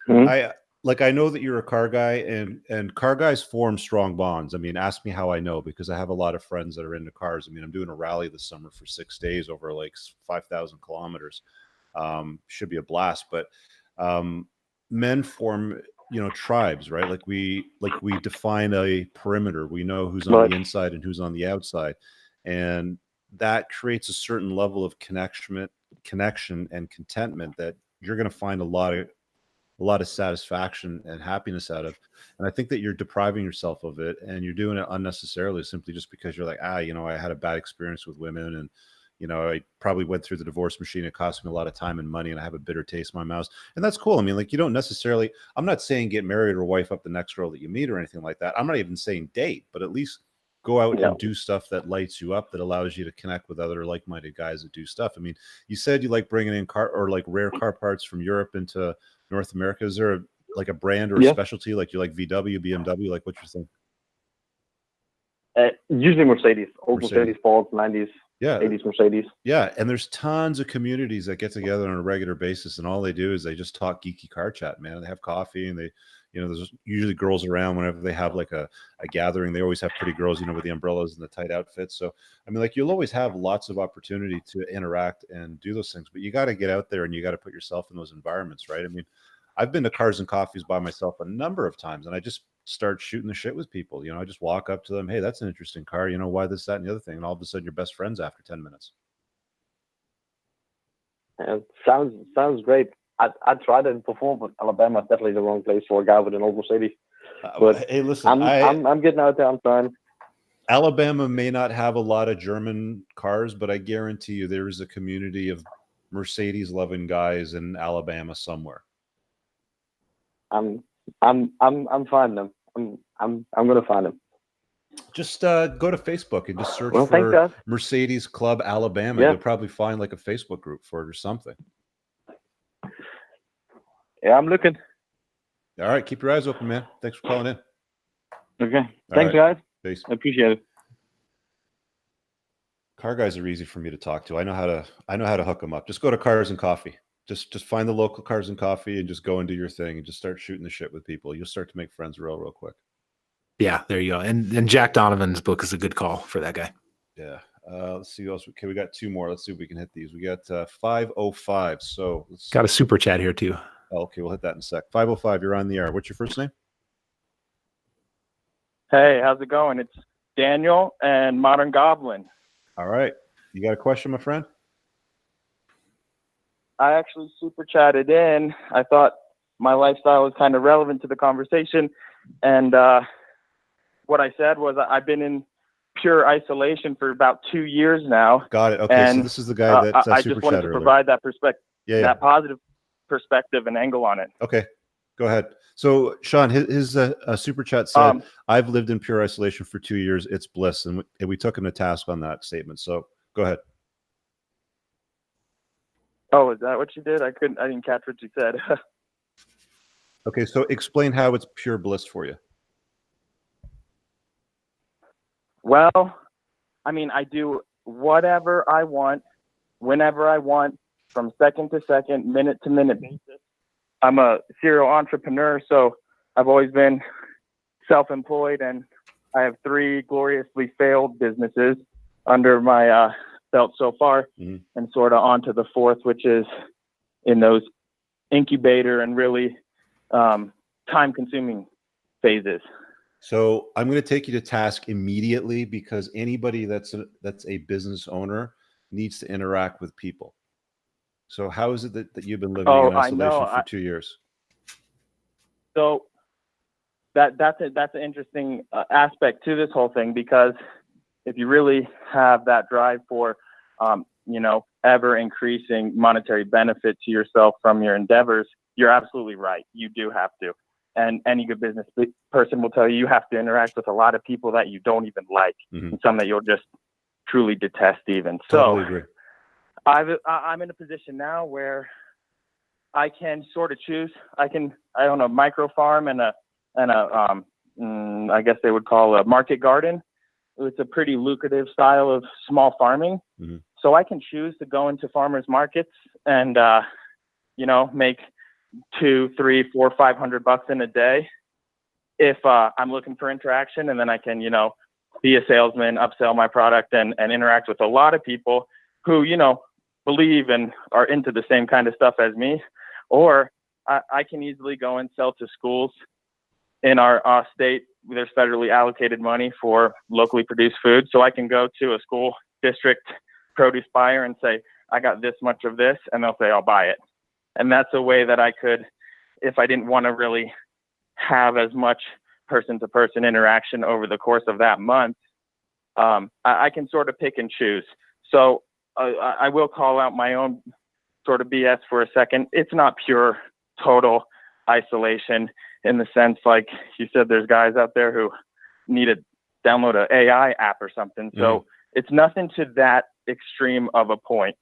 A: I know that you're a car guy, and car guys form strong bonds. I mean, ask me how I know, because I have a lot of friends that are into cars. I mean, I'm doing a rally this summer for 6 days over like 5,000 kilometers. Should be a blast. But men form, tribes, right? Like we define a perimeter. We know who's on the inside and who's on the outside, and that creates a certain level of connection and contentment that you're going to find a lot of satisfaction and happiness out of. And I think that you're depriving yourself of it, and you're doing it unnecessarily, simply just because you're like, I had a bad experience with women, and I probably went through the divorce machine. It cost me a lot of time and money, and I have a bitter taste in my mouth. And that's cool. I mean, like, you don't necessarily, I'm not saying get married or wife up the next girl that you meet or anything like that. I'm not even saying date, but at least go out and do stuff that lights you up, that allows you to connect with other like-minded guys that do stuff. I mean, you said you like bringing in rare car parts from Europe into North America. Is there a brand or a specialty? Like, you like VW, BMW? Like, what's your thing?
J: Usually Mercedes, old Mercedes, Ford, 90s.
A: Yeah,
J: 80s Mercedes.
A: Yeah, and there's tons of communities that get together on a regular basis, and all they do is they just talk geeky car chat, man. They have coffee, and they, there's usually girls around whenever they have like a gathering. They always have pretty girls, with the umbrellas and the tight outfits. So, I mean, like, you'll always have lots of opportunity to interact and do those things, but you got to get out there and you got to put yourself in those environments, right? I mean, I've been to Cars and Coffees by myself a number of times, and I just start shooting the shit with people. I just walk up to them. Hey, that's an interesting car. Why this, that, and the other thing. And all of a sudden you're best friends after 10 minutes.
J: Sounds great. I tried it before, but Alabama is definitely the wrong place for a guy with an old Mercedes. But
A: hey, listen,
J: I'm getting out there. I'm trying.
A: Alabama may not have a lot of German cars, but I guarantee you there is a community of Mercedes loving guys in Alabama somewhere.
J: I'm finding them. I'm gonna find them.
A: Just go to Facebook and just search for Mercedes Club Alabama.
J: Yeah.
A: You'll probably find like a Facebook group for it or something.
J: Yeah, I'm looking.
A: All right, keep your eyes open, man. Thanks for calling in.
J: Okay, thanks, guys.
A: Peace.
J: I appreciate it.
A: Car guys are easy for me to talk to. I know how to hook them up. Just go to Cars and Coffee. Just find the local Cars and Coffee and just go and do your thing and just start shooting the shit with people. You'll start to make friends real quick. Yeah,
B: there you go. And Jack Donovan's book is a good call for that guy.
A: Yeah. Let's see what else. Okay, we got two more. Let's see if we can hit these. We got 505. So
B: got a super chat here too.
A: Oh, okay, we'll hit that in a sec. 505, you're on the air. What's your first name?
K: Hey, how's it going? It's Daniel and Modern Goblin.
A: All right. You got a question, my friend?
K: I actually super chatted in. I thought my lifestyle was kind of relevant to the conversation. And what I said was I've been in pure isolation for about 2 years now.
A: Got it. Okay,
K: and,
A: so this is the guy that
K: I just wanted to provide that perspective, that positive perspective and angle on it.
A: Okay. Go ahead. So Sean, his super chat said, "I've lived in pure isolation for 2 years. It's bliss," and we took him to task on that statement. So go ahead.
K: Oh, is that what you did? I didn't catch what you said.
A: Okay, so explain how it's pure bliss for you.
K: Well, I mean, I do whatever I want, whenever I want, from second to second, minute to minute basis. I'm a serial entrepreneur, so I've always been self-employed, and I have 3 gloriously failed businesses under my belt so far, and sort of onto the 4th, which is in those incubator and really time-consuming phases.
A: So I'm going to take you to task immediately, because anybody that's a business owner needs to interact with people. So how is it that you've been living in isolation for 2 years?
K: So that's an interesting aspect to this whole thing, because if you really have that drive for, ever increasing monetary benefit to yourself from your endeavors, you're absolutely right. You do have to. And any good business person will tell you, you have to interact with a lot of people that you don't even like, and some that you'll just truly detest even. So
A: totally agree.
K: I'm in a position now where I can sort of choose. I own a micro farm and I guess they would call a market garden. It's a pretty lucrative style of small farming. So I can choose to go into farmers markets and, make $200, $300, $400, $500 in a day if I'm looking for interaction. And then I can, be a salesman, upsell my product, and interact with a lot of people who, believe and are into the same kind of stuff as me. Or I can easily go and sell to schools in our state. There's federally allocated money for locally produced food. So I can go to a school district produce buyer and say, I got this much of this, and they'll say, I'll buy it. And that's a way that I could, if I didn't want to really have as much person-to-person interaction over the course of that month, I can sort of pick and choose. So I will call out my own sort of BS for a second. It's not pure, total isolation in the sense, like you said, there's guys out there who need to download an AI app or something. So it's nothing to that extreme of a point.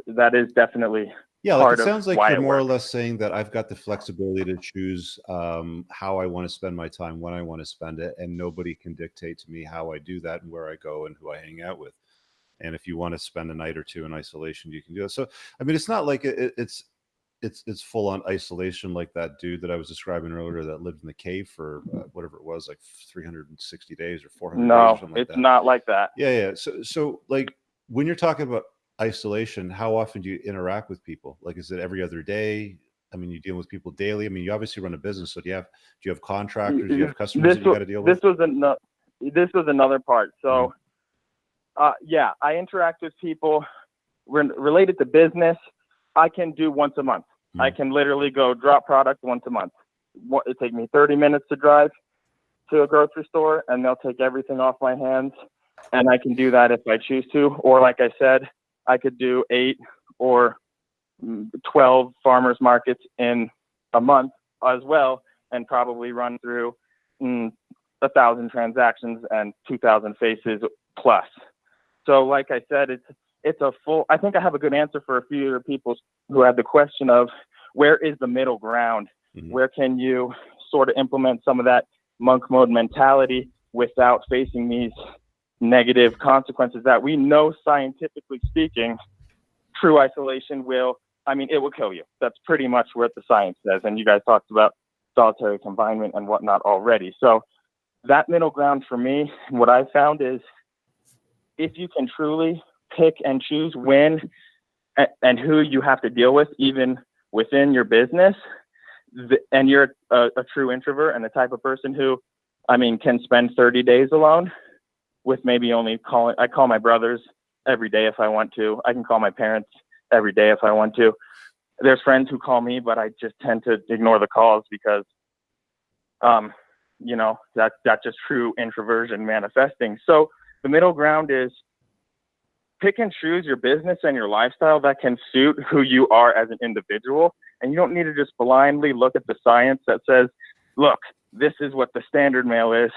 K: That is definitely
A: it sounds like you're more or less saying that I've got the flexibility to choose how I want to spend my time, when I want to spend it, and nobody can dictate to me how I do that and where I go and who I hang out with. And if you want to spend a night or two in isolation, you can do it. So, I mean, it's not like it's full on isolation like that dude that I was describing earlier that lived in the cave for whatever it was, like 360 days or 400 days or something like that.
K: It's not like that.
A: Yeah. So like when you're talking about isolation, how often do you interact with people? Like, is it every other day? I mean, you deal with people daily. I mean, you obviously run a business, so do you have contractors? Do you have customers that you got to deal with?
K: This was another part. So, I interact with people related to business. I can do once a month. I can literally go drop product once a month. It take me 30 minutes to drive to a grocery store, and they'll take everything off my hands. And I can do that if I choose to. Or like I said, I could do 8 or 12 farmers markets in a month as well, and probably run through 1,000 transactions and 2,000 faces plus. So like I said, it's a full, I think I have a good answer for a few other people who have the question of where is the middle ground? Where can you sort of implement some of that monk mode mentality without facing these negative consequences that we know, scientifically speaking, true isolation will kill you. That's pretty much what the science says. And you guys talked about solitary confinement and whatnot already. So that middle ground for me, what I found is if you can truly pick and choose when and who you have to deal with, even within your business, and you're a true introvert and the type of person who, can spend 30 days alone with maybe only I call my brothers every day if I want to. I can call my parents every day if I want to. There's friends who call me, but I just tend to ignore the calls because, that's just true introversion manifesting. So the middle ground is pick and choose your business and your lifestyle that can suit who you are as an individual And you don't need to just blindly look at the science that says, look, this is what the standard male is,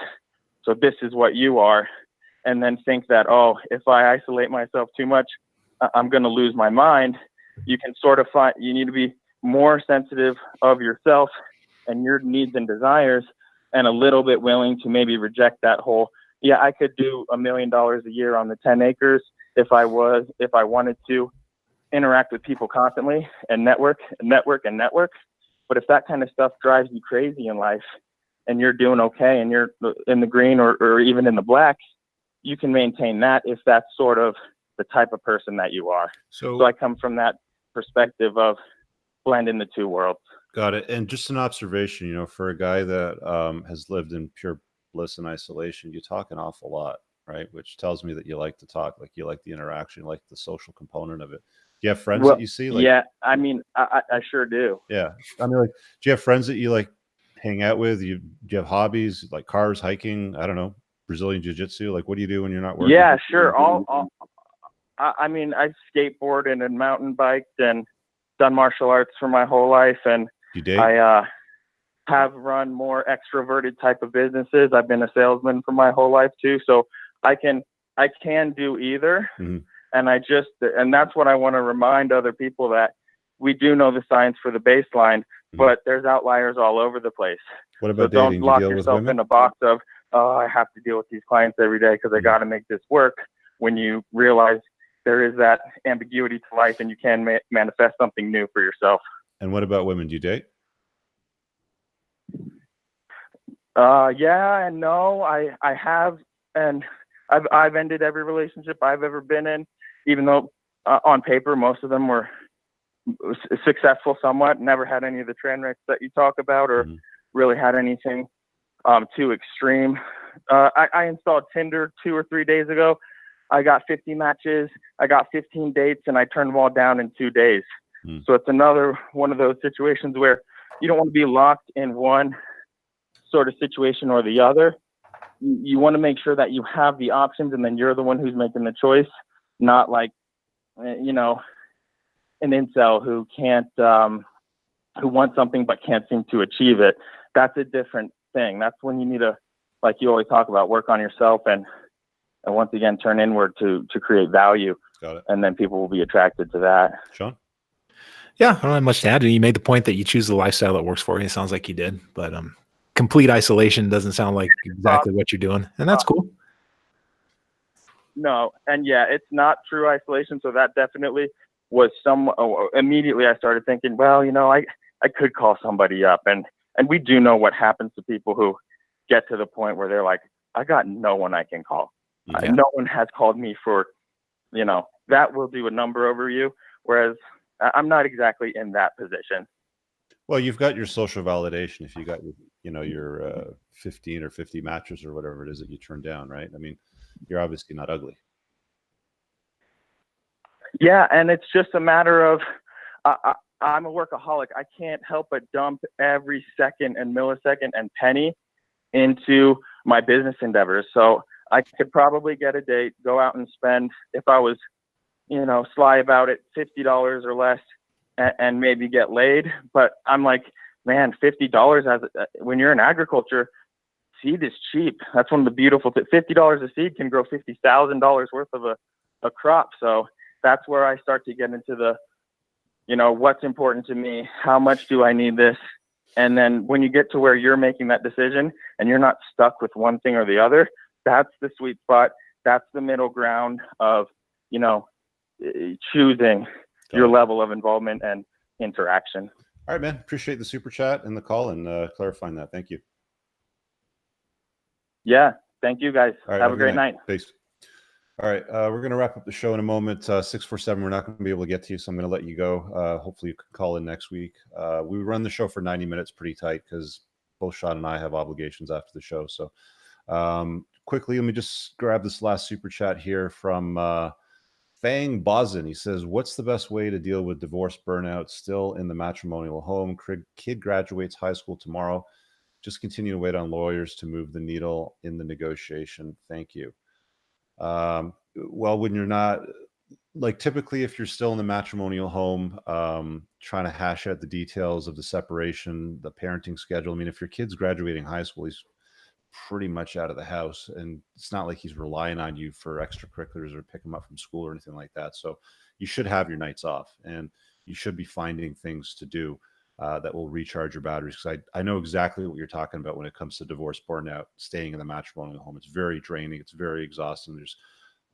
K: so this is what you are. And then think that, oh, if I isolate myself too much, I'm going to lose my mind. You can sort of you need to be more sensitive of yourself and your needs and desires, and a little bit willing to maybe reject that whole, yeah, I could do $1 million a year on the 10 acres if I wanted to interact with people constantly and network. But if that kind of stuff drives you crazy in life and you're doing okay and you're in the green or even in the black, you can maintain that if that's sort of the type of person that you are. So I come from that perspective of blending the two worlds.
A: Got it. And just an observation, you know, for a guy that has lived in pure bliss and isolation, you talk an awful lot, right? Which tells me that you like to talk, like you like the interaction, you like the social component of it. Do you have friends that you see? Like,
K: yeah, I mean, I sure do.
A: Yeah. I mean, like, do you have friends that you like hang out with? Do you have hobbies like cars, hiking? I don't know, Brazilian jiu-jitsu? Like, what do you do when you're not working?
K: Yeah, sure. I mean, I skateboarded and mountain biked and done martial arts for my whole life. And
A: you date?
K: I have run more extroverted type of businesses. I've been a salesman for my whole life too. So I can do either.
A: Mm-hmm.
K: And that's what I want to remind other people, that we do know the science for the baseline,
A: mm-hmm.
K: but there's outliers all over the place.
A: What about
K: so
A: dating?
K: Don't lock yourself in a box of, oh, I have to deal with these clients every day because I got to make this work, when you realize there is that ambiguity to life and you can manifest something new for yourself.
A: And what about women? Do you date?
K: Yeah and no. I have, and I've ended every relationship I've ever been in, even though on paper most of them were successful somewhat. Never had any of the train wrecks that you talk about, or
A: mm-hmm.
K: really had anything too extreme. I installed Tinder 2 or 3 days ago. I got 50 matches. I got 15 dates, and I turned them all down in 2 days.
A: Mm.
K: So it's another one of those situations where you don't want to be locked in one sort of situation or the other. You want to make sure that you have the options, and then you're the one who's making the choice, not like, you know, an incel who can't, who wants something but can't seem to achieve it. That's a different thing. That's when you need to, like you always talk about, work on yourself and once again turn inward to create value.
A: Got it.
K: And then people will be attracted to that.
A: Sean?
B: Yeah, I don't have much to add. You made the point that you choose the lifestyle that works for you. It sounds like you did, but complete isolation doesn't sound like exactly what you're doing, and that's cool.
K: No, and yeah, it's not true isolation. So that definitely was immediately I started thinking, well, you know, I could call somebody up, and we do know what happens to people who get to the point where they're like, I got no one I can call.
B: Yeah.
K: No one has called me for, you know, that will do a number over you. Whereas I'm not exactly in that position.
A: Well, you've got your social validation. If you got your 15 or 50 matches or whatever it is that you turn down, right? I mean, you're obviously not ugly.
K: Yeah, and it's just a matter of I'm a workaholic. I can't help but dump every second and millisecond and penny into my business endeavors. So I could probably get a date, go out and spend, if I was, you know, sly about it, $50 or less, and maybe get laid. But I'm like, man, $50 when you're in agriculture, seed is cheap. That's one of the beautiful things. $50 a seed can grow $50,000 worth of a crop. So that's where I start to get into the, you know, what's important to me? How much do I need this? And then when you get to where you're making that decision and you're not stuck with one thing or the other, that's the sweet spot. That's the middle ground of, you know, choosing your level of involvement and interaction.
A: All right, man. Appreciate the super chat and the call and clarifying that. Thank you.
K: Yeah. Thank you, guys.
A: All right,
K: have a great night.
A: Peace. All right. We're going to wrap up the show in a moment. 647, we're not going to be able to get to you, so I'm going to let you go. Hopefully you can call in next week. We run the show for 90 minutes pretty tight because both Sean and I have obligations after the show. So quickly, let me just grab this last super chat here from Fang Bosin. He says, what's the best way to deal with divorce burnout still in the matrimonial home? Kid graduates high school tomorrow. Just continue to wait on lawyers to move the needle in the negotiation. Thank you. Well, when you're not, like typically if you're still in the matrimonial home, trying to hash out the details of the separation, the parenting schedule. I mean, if your kid's graduating high school, he's pretty much out of the house, and it's not like he's relying on you for extracurriculars or pick him up from school or anything like that. So you should have your nights off, and you should be finding things to do that will recharge your batteries. Because I know exactly what you're talking about when it comes to divorce burnout, staying in the matrimonial home. It's very draining. It's very exhausting.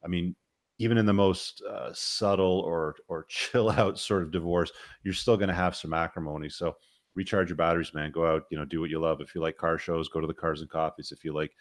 A: I mean, even in the most subtle or chill out sort of divorce, you're still going to have some acrimony. So recharge your batteries, man. Go out, do what you love. If you like car shows, go to the Cars and Coffees. If you like,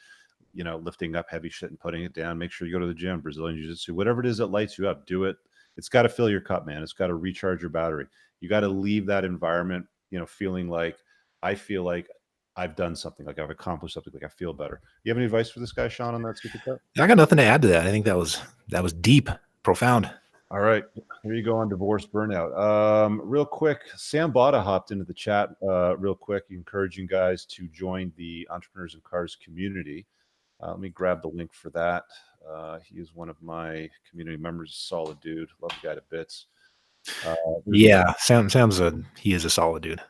A: lifting up heavy shit and putting it down, make sure you go to the gym, Brazilian Jiu-Jitsu, whatever it is that lights you up, do it. It's got to fill your cup, man. It's got to recharge your battery. You got to leave that environment, feeling like, I feel like I've done something, like I've accomplished something, like I feel better. You have any advice for this guy, Sean, on that super cut?
B: I got nothing to add to that. I think that was deep, profound.
A: All right, here you go on divorce burnout. Real quick, Sam Botta hopped into the chat real quick, encouraging guys to join the Entrepreneurs in Cars community. Let me grab the link for that. He is one of my community members, solid dude. Love the guy to bits.
B: Yeah, he is a solid dude.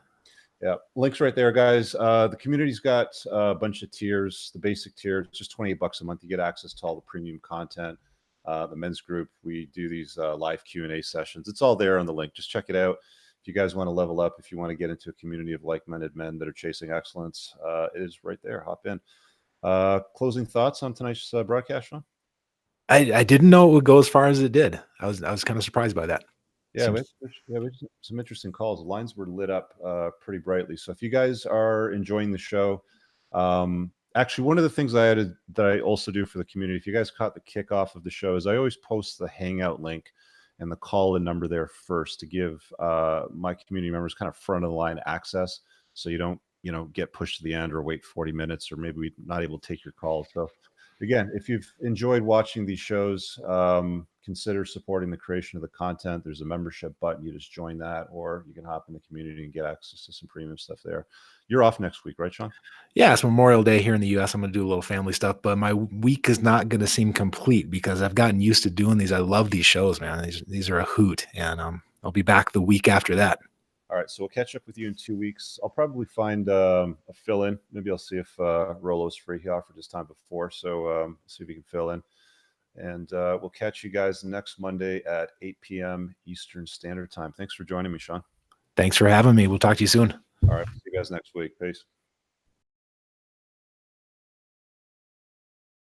A: Yeah, links right there, guys. The community's got a bunch of tiers. The basic tier, it's just $28 a month. You get access to all the premium content. The men's group, we do these live Q&A sessions. It's all there on the link. Just check it out. If you guys want to level up, if you want to get into a community of like-minded men that are chasing excellence, it is right there. Hop in. Closing thoughts on tonight's broadcast, Sean?
B: I didn't know it would go as far as it did. I was kind of surprised by that.
A: Yeah, we had some interesting calls. The lines were lit up pretty brightly. So if you guys are enjoying the show, actually, one of the things that I also do for the community, if you guys caught the kickoff of the show, is I always post the Hangout link and the call-in number there first to give my community members kind of front of the line access, so you don't get pushed to the end or wait 40 minutes or maybe we're not able to take your call. So again, if you've enjoyed watching these shows, consider supporting the creation of the content. There's a membership button. You just join that, or you can hop in the community and get access to some premium stuff there. You're off next week, right, Sean?
B: Yeah, it's Memorial Day here in the U.S. I'm going to do a little family stuff, but my week is not going to seem complete because I've gotten used to doing these. I love these shows, man. These are a hoot, and I'll be back the week after that.
A: All right, so we'll catch up with you in 2 weeks. I'll probably find a fill-in. Maybe I'll see if Rolo's free. He offered his time before, so see if he can fill in. And we'll catch you guys next Monday at 8 p.m. Eastern Standard Time. Thanks for joining me, Sean.
B: Thanks for having me. We'll talk to you soon.
A: All right, see you guys next week. Peace.